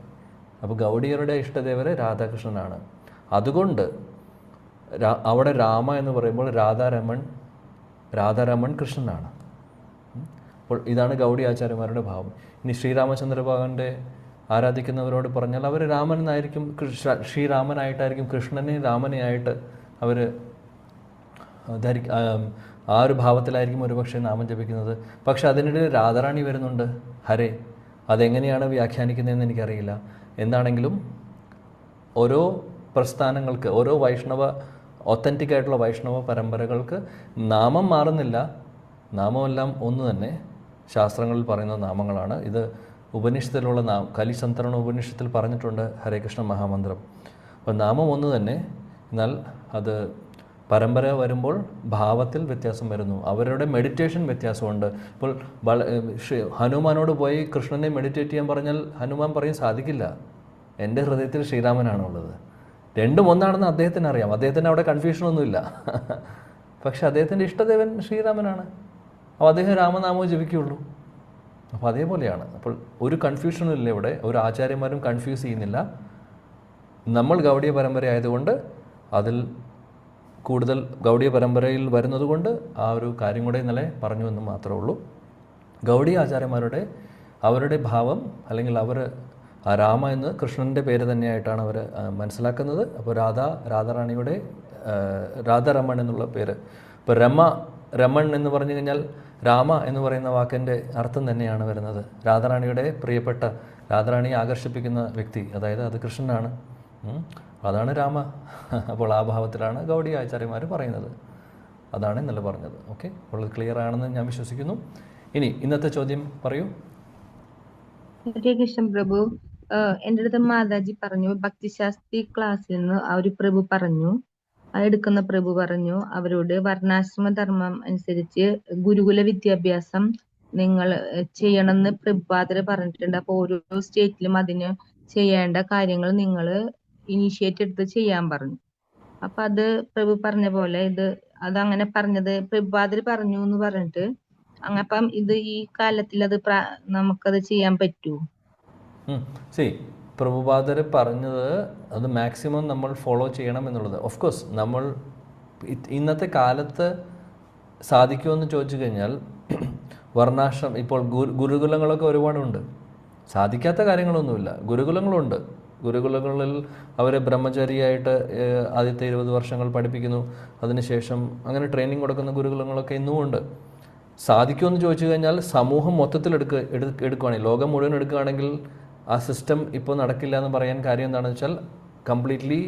അപ്പോൾ ഗൗഡിയരുടെ ഇഷ്ടദേവര് രാധാകൃഷ്ണനാണ്. അതുകൊണ്ട് അവിടെ രാമ എന്ന് പറയുമ്പോൾ രാധാരമൺ കൃഷ്ണനാണ്. അപ്പോൾ ഇതാണ് ഗൗഡി ആചാര്യന്മാരുടെ ഭാവം. ഇനി ശ്രീരാമചന്ദ്ര ഭഗവാന്റെ ആരാധിക്കുന്നവരോട് പറഞ്ഞാൽ അവർ രാമൻ എന്നായിരിക്കും, ശ്രീരാമനായിട്ടായിരിക്കും, കൃഷ്ണനെ രാമനെയായിട്ട് അവർ ആ ഒരു ഭാവത്തിലായിരിക്കും ഒരുപക്ഷെ നാമം ജപിക്കുന്നത്. പക്ഷെ അതിനിടയിൽ രാധാറാണി വരുന്നുണ്ട്, ഹരേ. അതെങ്ങനെയാണ് വ്യാഖ്യാനിക്കുന്നതെന്ന് എനിക്കറിയില്ല. എന്താണെങ്കിലും ഓരോ പ്രസ്ഥാനങ്ങൾക്ക്, ഓരോ ഒത്തൻറ്റിക് ആയിട്ടുള്ള വൈഷ്ണവ പരമ്പരകൾക്ക് നാമം മാറുന്നില്ല, നാമമെല്ലാം ഒന്ന് തന്നെ. ശാസ്ത്രങ്ങളിൽ പറയുന്ന നാമങ്ങളാണ് ഇത്. ഉപനിഷത്തിലുള്ള കലിസന്തരണ ഉപനിഷത്തിൽ പറഞ്ഞിട്ടുണ്ട് ഹരേ കൃഷ്ണ മഹാമന്ത്രം. അപ്പോൾ നാമം ഒന്ന് തന്നെ, എന്നാൽ അത് പരമ്പര വരുമ്പോൾ ഭാവത്തിൽ വ്യത്യാസം വരുന്നു, അവരുടെ മെഡിറ്റേഷൻ വ്യത്യാസമുണ്ട്. ഇപ്പോൾ ഹനുമാനോട് പോയി കൃഷ്ണനെ മെഡിറ്റേറ്റ് ചെയ്യാൻ പറഞ്ഞാൽ ഹനുമാൻ പറയും സാധിക്കില്ല, എൻ്റെ ഹൃദയത്തിൽ ശ്രീരാമനാണുള്ളത്. രണ്ടും ഒന്നാണെന്ന് അദ്ദേഹത്തിന് അറിയാം, അദ്ദേഹത്തിന് അവിടെ കൺഫ്യൂഷനൊന്നുമില്ല. പക്ഷെ അദ്ദേഹത്തിൻ്റെ ഇഷ്ടദേവൻ ശ്രീരാമനാണ്, അപ്പോൾ അദ്ദേഹം രാമനാമവും ജപിക്കുകയുള്ളൂ. അപ്പോൾ അതേപോലെയാണ്. അപ്പോൾ ഒരു കൺഫ്യൂഷനും ഇല്ല ഇവിടെ, ഒരു ആചാര്യന്മാരും കൺഫ്യൂസ് ചെയ്യുന്നില്ല. നമ്മൾ ഗൗഡിയ പരമ്പര ആയതുകൊണ്ട്, അതിൽ കൂടുതൽ ഗൗഡിയ പരമ്പരയിൽ വരുന്നതുകൊണ്ട് ആ ഒരു കാര്യം കൂടെ ഇന്നലെ പറഞ്ഞു എന്ന് മാത്രമേ ഉള്ളൂ. ഗൗഡിയ ആചാര്യന്മാരുടെ അവരുടെ ഭാവം, അല്ലെങ്കിൽ അവർ രാമ എന്ന് കൃഷ്ണൻ്റെ പേര് തന്നെയായിട്ടാണ് അവർ മനസ്സിലാക്കുന്നത്. അപ്പോൾ രാധാറാണിയുടെ രാധാരമൺ എന്നുള്ള പേര്. ഇപ്പോൾ രമൺ എന്ന് പറഞ്ഞു കഴിഞ്ഞാൽ രാമ എന്ന് പറയുന്ന വാക്കിൻ്റെ അർത്ഥം തന്നെയാണ് വരുന്നത്. രാധാറാണിയുടെ പ്രിയപ്പെട്ട, രാധാറാണിയെ ആകർഷിപ്പിക്കുന്ന വ്യക്തി, അതായത് അത് കൃഷ്ണനാണ്, അതാണ് രാമ. അപ്പോൾ ആ ഭാവത്തിലാണ് ഗൗഡിയ ആചാര്യന്മാർ പറയുന്നത്. അതാണ് ഇന്നലെ പറഞ്ഞത്. ഓക്കെ, അപ്പോൾ അത് ക്ലിയർ ആണെന്ന് ഞാൻ വിശ്വസിക്കുന്നു. ഇനി ഇന്നത്തെ ചോദ്യം പറയൂ. ഹരേ കൃഷ്ണ പ്രഭു, എൻ്റെ അടുത്ത് മാതാജി പറഞ്ഞു, ഭക്തിശാസ്ത്രി ക്ലാസ്സിൽ നിന്ന് ആ ഒരു പ്രഭു പറഞ്ഞു, എടുക്കുന്ന പ്രഭു പറഞ്ഞു അവരോട് വർണ്ണാശ്രമ ധർമ്മം അനുസരിച്ച് ഗുരുകുല വിദ്യാഭ്യാസം നിങ്ങൾ ചെയ്യണമെന്ന് പ്രഭുപാദര് പറഞ്ഞിട്ടുണ്ട്. അപ്പൊ ഓരോ സ്റ്റേറ്റിലും അതിന് ചെയ്യേണ്ട കാര്യങ്ങൾ നിങ്ങൾ ഇനീഷ്യേറ്റ് എടുത്ത് ചെയ്യാൻ പറഞ്ഞു. അപ്പൊ അത് പ്രഭു പറഞ്ഞ പോലെ അതങ്ങനെ പറഞ്ഞത് പ്രഭുപാദര് പറഞ്ഞു എന്ന് പറഞ്ഞിട്ട് അപ്പം ഇത് ഈ കാലത്തിൽ അത് നമുക്കത് ചെയ്യാൻ പറ്റുമോ? പ്രഭുപാദര് പറഞ്ഞത് അത് മാക്സിമം നമ്മൾ ഫോളോ ചെയ്യണം എന്നുള്ളത്. ഓഫ് കോഴ്സ് നമ്മൾ ഇന്നത്തെ കാലത്ത് സാധിക്കുമെന്ന് ചോദിച്ചു കഴിഞ്ഞാൽ വർണ്ണാശ്രമം, ഇപ്പോൾ ഗുരുകുലങ്ങളൊക്കെ ഒരുപാടുണ്ട്, സാധിക്കാത്ത കാര്യങ്ങളൊന്നുമില്ല. ഗുരുകുലങ്ങളുണ്ട്. ഗുരുകുലങ്ങളിൽ അവരെ ബ്രഹ്മചാരിയായിട്ട് ആദ്യത്തെ 20 വർഷങ്ങൾ പഠിപ്പിക്കുന്നു, അതിനുശേഷം അങ്ങനെ ട്രെയിനിങ് കൊടുക്കുന്ന ഗുരുകുലങ്ങളൊക്കെ ഇന്നും ഉണ്ട്. സാധിക്കുമെന്ന് ചോദിച്ചു കഴിഞ്ഞാൽ സമൂഹം മൊത്തത്തിൽ എടുക്കുകയാണെങ്കിൽ, ലോകം മുഴുവൻ എടുക്കുകയാണെങ്കിൽ ആ സിസ്റ്റം ഇപ്പോൾ നടക്കില്ല എന്ന് പറയാൻ കാര്യം എന്താണെന്ന് വെച്ചാൽ കംപ്ലീറ്റ്ലി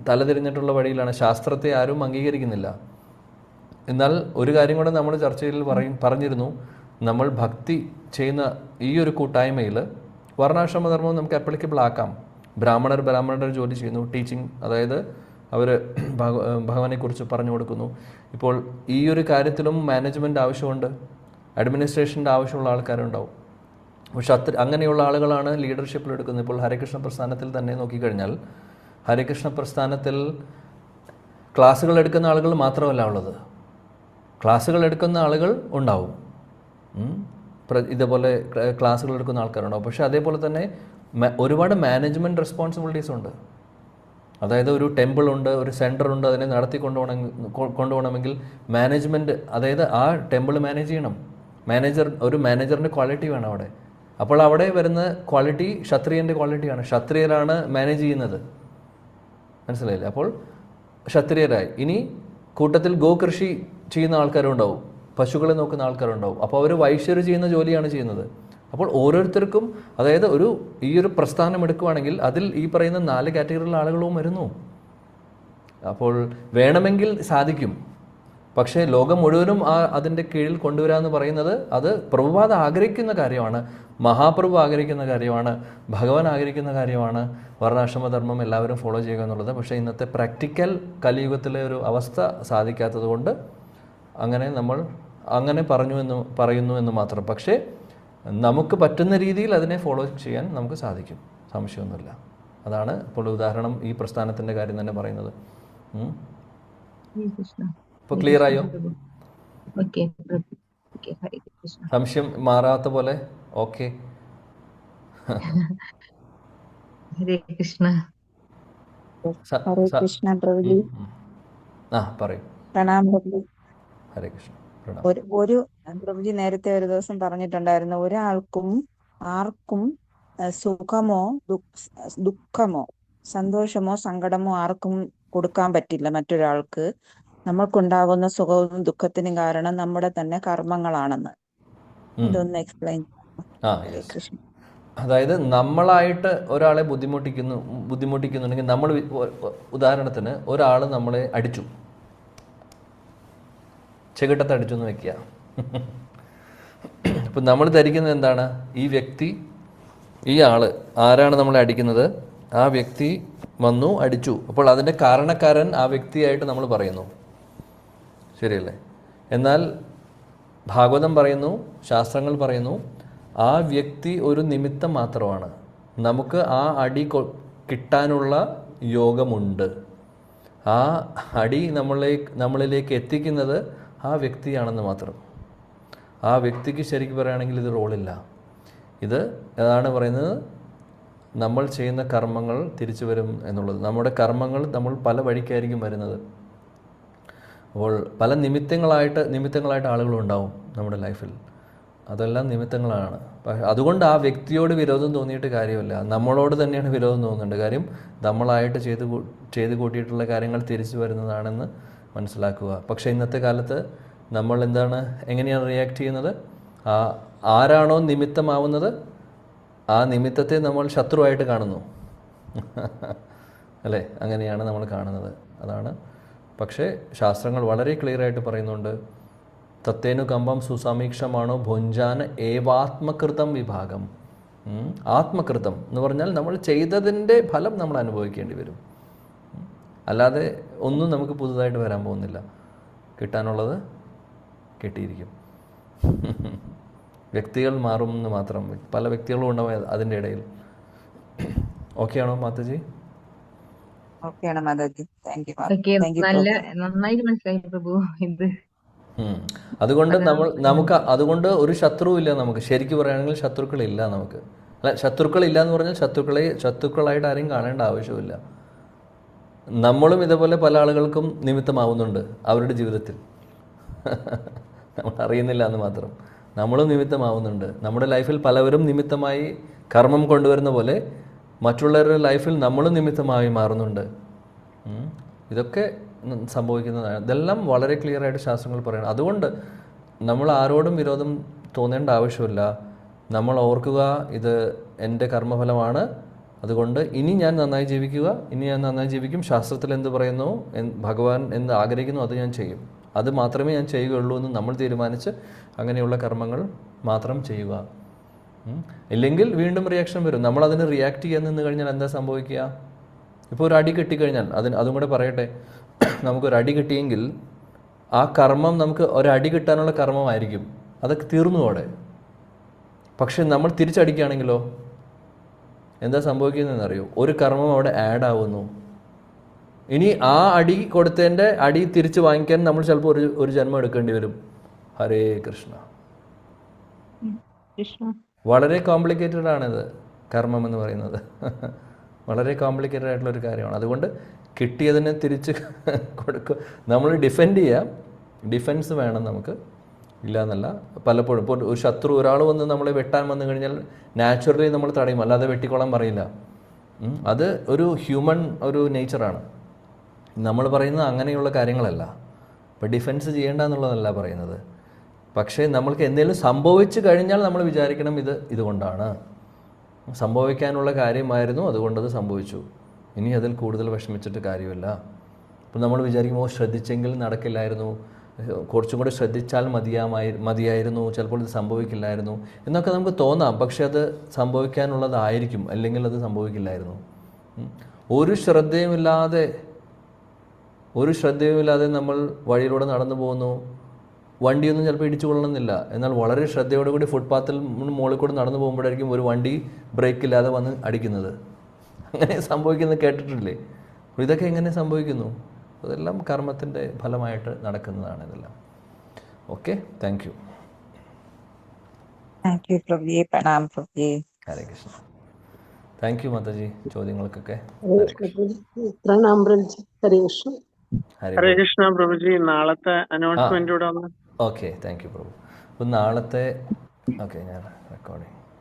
തലതിരിഞ്ഞിട്ടുള്ള വഴിയിലാണ്. ശാസ്ത്രത്തെ ആരും അംഗീകരിക്കുന്നില്ല. എന്നാൽ ഒരു കാര്യം കൂടെ നമ്മൾ ചർച്ചയിൽ പറഞ്ഞിരുന്നു, നമ്മൾ ഭക്തി ചെയ്യുന്ന ഈ ഒരു കൂട്ടായ്മയിൽ വർണ്ണാശ്രമധർമ്മം നമുക്ക് അപ്ലിക്കബിൾ ആക്കാം. ബ്രാഹ്മണർ ജോലി ചെയ്യുന്നു, ടീച്ചിങ്, അതായത് അവർ ഭഗവാനെക്കുറിച്ച് പറഞ്ഞു കൊടുക്കുന്നു. ഇപ്പോൾ ഈ ഒരു കാര്യത്തിലും മാനേജ്മെൻറ്റ് ആവശ്യമുണ്ട്, അഡ്മിനിസ്ട്രേഷൻ്റെ ആവശ്യമുള്ള ആൾക്കാരുണ്ടാവും. പക്ഷെ അങ്ങനെയുള്ള ആളുകളാണ് ലീഡർഷിപ്പിൽ എടുക്കുന്നത്. ഇപ്പോൾ ഹരേകൃഷ്ണ പ്രസ്ഥാനത്തിൽ തന്നെ നോക്കിക്കഴിഞ്ഞാൽ, ഹരേകൃഷ്ണ പ്രസ്ഥാനത്തിൽ ക്ലാസ്സുകൾ എടുക്കുന്ന ആളുകൾ മാത്രമല്ല ഉള്ളത്, ക്ലാസ്സുകൾ എടുക്കുന്ന ആളുകൾ ഉണ്ടാവും, ഇതേപോലെ ക്ലാസ്സുകൾ എടുക്കുന്ന ആൾക്കാരുണ്ടാവും. പക്ഷേ അതേപോലെ തന്നെ ഒരുപാട് മാനേജ്മെൻറ്റ് റെസ്പോൺസിബിലിറ്റീസ് ഉണ്ട്. അതായത് ഒരു ടെമ്പിൾ ഉണ്ട്, ഒരു സെൻറ്റർ ഉണ്ട്, അതിനെ നടത്തി കൊണ്ടുപോകണമെങ്കിൽ മാനേജ്മെൻറ്റ്, അതായത് ആ ടെമ്പിൾ മാനേജ് ചെയ്യണം. ഒരു മാനേജറിൻ്റെ ക്വാളിറ്റി വേണം അവിടെ. അപ്പോൾ അവിടെ വരുന്ന ക്വാളിറ്റി ക്ഷത്രിയൻ്റെ ക്വാളിറ്റിയാണ്. ക്ഷത്രിയരാണ് മാനേജ് ചെയ്യുന്നത്, മനസ്സിലായില്ലേ? അപ്പോൾ ക്ഷത്രിയരായി. ഇനി കൂട്ടത്തിൽ ഗോകൃഷി ചെയ്യുന്ന ആൾക്കാരുണ്ടാവും, പശുക്കളെ നോക്കുന്ന ആൾക്കാരുണ്ടാവും. അപ്പോൾ അവർ വൈശ്യർ ചെയ്യുന്ന ജോലിയാണ് ചെയ്യുന്നത്. അപ്പോൾ ഓരോരുത്തർക്കും, അതായത് ഈ ഒരു പ്രസ്ഥാനം എടുക്കുകയാണെങ്കിൽ അതിൽ ഈ പറയുന്ന 4 കാറ്റഗറിയിലുള്ള ആളുകളും വരുന്നു. അപ്പോൾ വേണമെങ്കിൽ സാധിക്കും. പക്ഷേ ലോകം മുഴുവനും അതിൻ്റെ കീഴിൽ കൊണ്ടുവരാമെന്ന് പറയുന്നത് അത് പ്രഭുപാദ ആഗ്രഹിക്കുന്ന കാര്യമാണ്, മഹാപ്രഭു ആഗ്രഹിക്കുന്ന കാര്യമാണ്, ഭഗവാൻ ആഗ്രഹിക്കുന്ന കാര്യമാണ്, വർണ്ണാശ്രമധർമ്മം എല്ലാവരും ഫോളോ ചെയ്യുക എന്നുള്ളത്. പക്ഷേ ഇന്നത്തെ പ്രാക്ടിക്കൽ കലിയുഗത്തിലെ ഒരു അവസ്ഥ സാധിക്കാത്തത് കൊണ്ട് നമ്മൾ അങ്ങനെ പറയുന്നു എന്ന് മാത്രം. പക്ഷേ നമുക്ക് പറ്റുന്ന രീതിയിൽ അതിനെ ഫോളോ ചെയ്യാൻ നമുക്ക് സാധിക്കും, സംശയമൊന്നുമില്ല. അതാണ് ഇപ്പോൾ ഉദാഹരണം ഈ പ്രസ്ഥാനത്തിൻ്റെ കാര്യം തന്നെ പറയുന്നത്. ഹരേ കൃഷ്ണ. ഇപ്പോൾ ഹരേ ക്ലിയർ കൃഷ്ണ ആയോ? പ്രഭു. ഓക്കെ പ്രഭു. ഓക്കെ, ഹരേ കൃഷ്ണ. സംശയം മാറാത്ത പോലെ? ഓക്കെ. ഹരേ കൃഷ്ണ. ഹരേ കൃഷ്ണ പ്രഭുജി. പറയും. പ്രണാം പ്രഭു. ഹരേ കൃഷ്ണ. പ്രണാം. ഒരു പ്രഭുജി നേരത്തെ ഒരു ദിവസം പറഞ്ഞിട്ടുണ്ടായിരുന്നു, ഒരാൾക്കും ആർക്കും സുഖമോ ദുഃഖമോ സന്തോഷമോ സങ്കടമോ ആർക്കും കൊടുക്കാൻ പറ്റില്ല മറ്റൊരാൾക്ക്. നമ്മൾക്കുണ്ടാകുന്ന സുഖവും ദുഃഖത്തിനും കാരണം നമ്മുടെ തന്നെ കർമ്മങ്ങളാണെന്ന്. ഇതൊന്ന് എക്സ്പ്ലെയിൻ. ഹരേ കൃഷ്ണ. അതായത് നമ്മളായിട്ട് ഒരാളെ ബുദ്ധിമുട്ടിക്കുന്നുണ്ടെങ്കിൽ നമ്മൾ ഉദാഹരണത്തിന് ഒരാൾ നമ്മളെ അടിച്ചു, ചെകിട്ടത്ത് അടിച്ചു എന്ന് വെക്കുക. അപ്പം നമ്മൾ ധരിക്കുന്നത് എന്താണ്? ഈ ആള് ആരാണ് നമ്മളെ അടിക്കുന്നത്? ആ വ്യക്തി വന്നു അടിച്ചു. അപ്പോൾ അതിൻ്റെ കാരണക്കാരൻ ആ വ്യക്തിയായിട്ട് നമ്മൾ പറയുന്നു, ശരിയല്ലേ? എന്നാൽ ഭാഗവതം പറയുന്നു, ശാസ്ത്രങ്ങൾ പറയുന്നു, ആ വ്യക്തി ഒരു നിമിത്തം മാത്രമാണ്. നമുക്ക് ആ അടി കിട്ടാനുള്ള യോഗമുണ്ട്. ആ അടി നമ്മളിലേക്ക് എത്തിക്കുന്നത് ആ വ്യക്തിയാണെന്ന് മാത്രം. ആ വ്യക്തിക്ക് ശരിക്കും പറയുകയാണെങ്കിൽ ഇത് റോളില്ല. ഇത് അതാണ് പറയുന്നത്, നമ്മൾ ചെയ്യുന്ന കർമ്മങ്ങൾ തിരിച്ചു വരും എന്നുള്ളത്. നമ്മുടെ കർമ്മങ്ങൾ നമ്മൾ പല വഴിക്കായിരിക്കും വരുന്നത്. അപ്പോൾ പല നിമിത്തങ്ങളായിട്ട് ആളുകളുണ്ടാവും നമ്മുടെ ലൈഫിൽ. അതെല്ലാം നിമിത്തങ്ങളാണ്. പക്ഷേ അതുകൊണ്ട് ആ വ്യക്തിയോട് വിരോധം തോന്നിയിട്ട് കാര്യമില്ല, നമ്മളോട് തന്നെയാണ് വിരോധം തോന്നുന്നുണ്ട്. കാര്യം നമ്മളായിട്ട് ചെയ്ത് കൂട്ടിയിട്ടുള്ള കാര്യങ്ങൾ തിരിച്ചു വരുന്നതാണെന്ന് മനസ്സിലാക്കുക. പക്ഷേ ഇന്നത്തെ കാലത്ത് നമ്മൾ എങ്ങനെയാണ് റിയാക്ട് ചെയ്യുന്നത്? ആരാണോ നിമിത്തമാവുന്നത് ആ നിമിത്തത്തെ നമ്മൾ ശത്രുവായിട്ട് കാണുന്നു, അല്ലേ? അങ്ങനെയാണ് നമ്മൾ കാണുന്നത്. അതാണ്. പക്ഷേ ശാസ്ത്രങ്ങൾ വളരെ ക്ലിയറായിട്ട് പറയുന്നുണ്ട്, തത്തേനു കമ്പം സുസമീക്ഷമാണോ ഭുഞ്ചാന ഏവാത്മകൃതം വിഭാഗം. ആത്മകൃതം എന്ന് പറഞ്ഞാൽ നമ്മൾ ചെയ്തതിൻ്റെ ഫലം നമ്മൾ അനുഭവിക്കേണ്ടി വരും. അല്ലാതെ ഒന്നും നമുക്ക് പുതുതായിട്ട് വരാൻ പോകുന്നില്ല. കിട്ടാനുള്ളത് കിട്ടിയിരിക്കും. വ്യക്തികൾ മാറുമെന്ന് മാത്രം. പല വ്യക്തികളും ഉണ്ടാവും അതിൻ്റെ ഇടയിൽ. ഓക്കെ ആണോ മാതാജി? ഓക്കെയാണ് മാതാജി. Thank you. ഓക്കെ, നന്നായിട്ട് മനസ്സിലായി പ്രഭു. ഇത് അതുകൊണ്ട് അതുകൊണ്ട് ഒരു ശത്രുവില്ല നമുക്ക്. ശരിക്കും പറയുകയാണെങ്കിൽ ശത്രുക്കളില്ല നമുക്ക്. അല്ല, ശത്രുക്കളില്ല എന്ന് പറഞ്ഞാൽ ശത്രുക്കളായിട്ട് ആരെയും കാണേണ്ട ആവശ്യമില്ല. നമ്മളും ഇതേപോലെ പല ആളുകൾക്കും നിമിത്തമാവുന്നുണ്ട് അവരുടെ ജീവിതത്തിൽ. നമ്മൾ അറിയുന്നില്ല എന്ന് മാത്രം. നമ്മളും നിമിത്തമാവുന്നുണ്ട്. നമ്മുടെ ലൈഫിൽ പലവരും നിമിത്തമായി കർമ്മം കൊണ്ടുവരുന്ന പോലെ മറ്റുള്ളവരുടെ ലൈഫിൽ നമ്മളും നിമിത്തമായി മാറുന്നുണ്ട്. ഇതൊക്കെ സംഭവിക്കുന്നതാണ്. ഇതെല്ലാം വളരെ ക്ലിയറായിട്ട് ശാസ്ത്രങ്ങൾ പറയണം. അതുകൊണ്ട് നമ്മൾ ആരോടും വിരോധം തോന്നേണ്ട ആവശ്യമില്ല. നമ്മൾ ഓർക്കുക, ഇത് എൻ്റെ കർമ്മഫലമാണ്, അതുകൊണ്ട് ഇനി ഞാൻ നന്നായി ജീവിക്കും. ശാസ്ത്രത്തിൽ എന്ത് പറയുന്നു, ഭഗവാൻ എന്ത് ആഗ്രഹിക്കുന്നു അത് ഞാൻ ചെയ്യും. അത് മാത്രമേ ഞാൻ ചെയ്യുകയുള്ളൂ എന്ന് നമ്മൾ തീരുമാനിച്ച് അങ്ങനെയുള്ള കർമ്മങ്ങൾ മാത്രം ചെയ്യുക. ഇല്ലെങ്കിൽ വീണ്ടും റിയാക്ഷൻ വരും. നമ്മളതിന് റിയാക്ട് ചെയ്യാൻ നിന്ന് കഴിഞ്ഞാൽ എന്താ സംഭവിക്കുക? ഇപ്പോൾ ഒരു അടി കിട്ടിക്കഴിഞ്ഞാൽ അതും കൂടെ പറയട്ടെ, നമുക്കൊരു അടി കിട്ടിയെങ്കിൽ ആ കർമ്മം നമുക്ക് ഒരടി കിട്ടാനുള്ള കർമ്മമായിരിക്കും, അതൊക്കെ തീർന്നു അവിടെ. പക്ഷെ നമ്മൾ തിരിച്ചടിക്കുകയാണെങ്കിലോ എന്താ സംഭവിക്കുന്നതെന്നറിയോ? ഒരു കർമ്മം അവിടെ ആഡ് ആവുന്നു. ഇനി ആ അടി കൊടുത്തതിൻ്റെ അടി തിരിച്ച് വാങ്ങിക്കാൻ നമ്മൾ ചിലപ്പോൾ ഒരു ജന്മം എടുക്കേണ്ടി വരും. ഹരേ കൃഷ്ണ. വളരെ കോംപ്ലിക്കേറ്റഡ് ആണിത് കർമ്മം എന്ന് പറയുന്നത്. വളരെ കോംപ്ലിക്കേറ്റഡ് ആയിട്ടുള്ളൊരു കാര്യമാണ്. അതുകൊണ്ട് കിട്ടിയതിനെ തിരിച്ച് കൊടുക്കുക. നമ്മൾ ഡിഫെൻഡ് ചെയ്യാം, ഡിഫെൻസ് വേണം നമുക്ക്, ഇല്ല എന്നല്ല. പലപ്പോഴും ഇപ്പോൾ ഒരു ശത്രു ഒരാൾ വന്ന് നമ്മളെ വെട്ടാൻ വന്നു കഴിഞ്ഞാൽ നാച്ചുറലി നമ്മൾ തടയും, അല്ലാതെ വെട്ടിക്കൊള്ളാൻ പറയില്ല. അത് ഒരു ഹ്യൂമൻ നേച്ചറാണ്. നമ്മൾ പറയുന്നത് അങ്ങനെയുള്ള കാര്യങ്ങളല്ല. ഇപ്പോൾ ഡിഫെൻസ് ചെയ്യേണ്ട എന്നുള്ളതല്ല പറയുന്നത്. പക്ഷേ നമ്മൾക്ക് എന്തെങ്കിലും സംഭവിച്ചു കഴിഞ്ഞാൽ നമ്മൾ വിചാരിക്കണം ഇതുകൊണ്ടാണ് സംഭവിക്കാനുള്ള കാര്യമായിരുന്നു, അതുകൊണ്ടത് സംഭവിച്ചു, ഇനി അതിൽ കൂടുതൽ വിഷമിച്ചിട്ട് കാര്യമില്ല. അപ്പോൾ നമ്മൾ വിചാരിക്കും, ശ്രദ്ധിച്ചെങ്കിൽ നടക്കില്ലായിരുന്നു, കുറച്ചും കൂടി ശ്രദ്ധിച്ചാൽ മതിയായിരുന്നു, ചിലപ്പോൾ ഇത് സംഭവിക്കില്ലായിരുന്നു എന്നൊക്കെ നമുക്ക് തോന്നാം. പക്ഷെ അത് സംഭവിക്കാനുള്ളതായിരിക്കും, അല്ലെങ്കിൽ അത് സംഭവിക്കില്ലായിരുന്നു. ഒരു ശ്രദ്ധയുമില്ലാതെ നമ്മൾ വഴിയിലൂടെ നടന്നു പോകുന്നു. വണ്ടിയൊന്നും ചിലപ്പോൾ ഇടിച്ചു കൊള്ളണമെന്നില്ല. എന്നാൽ വളരെ ശ്രദ്ധയോടുകൂടി ഫുട്പാത്തിൽ മുകളിൽ കൂടെ നടന്നു പോകുമ്പോഴായിരിക്കും ഒരു വണ്ടി ബ്രേക്കില്ലാതെ വന്ന് അടിക്കുന്നത്. അങ്ങനെ സംഭവിക്കുന്നത് കേട്ടിട്ടില്ലേ? ഇതൊക്കെ എങ്ങനെ സംഭവിക്കുന്നു? അതെല്ലാം കർമ്മത്തിൻ്റെ ഫലമായിട്ട് നടക്കുന്നതാണ് ഇതെല്ലാം. Okay, thank you. Thank you പ്രഭുജി. പ്രണാം പ്രഭുജി. ഹരേ കൃഷ്ണ. താങ്ക് യു മാതാജി ചോദ്യങ്ങൾക്കൊക്കെ. പ്രണാം പ്രഭുജി. ഹരേ കൃഷ്ണ. ഹരേ കൃഷ്ണ പ്രഭുജി. നാളത്തെ അനൗൺസ്മെന്റ് കൂടെ ഒന്ന്. ഓക്കെ, താങ്ക് യു പ്രഭു. അപ്പം നാളത്തെ ഞാൻ റെക്കോർഡിങ്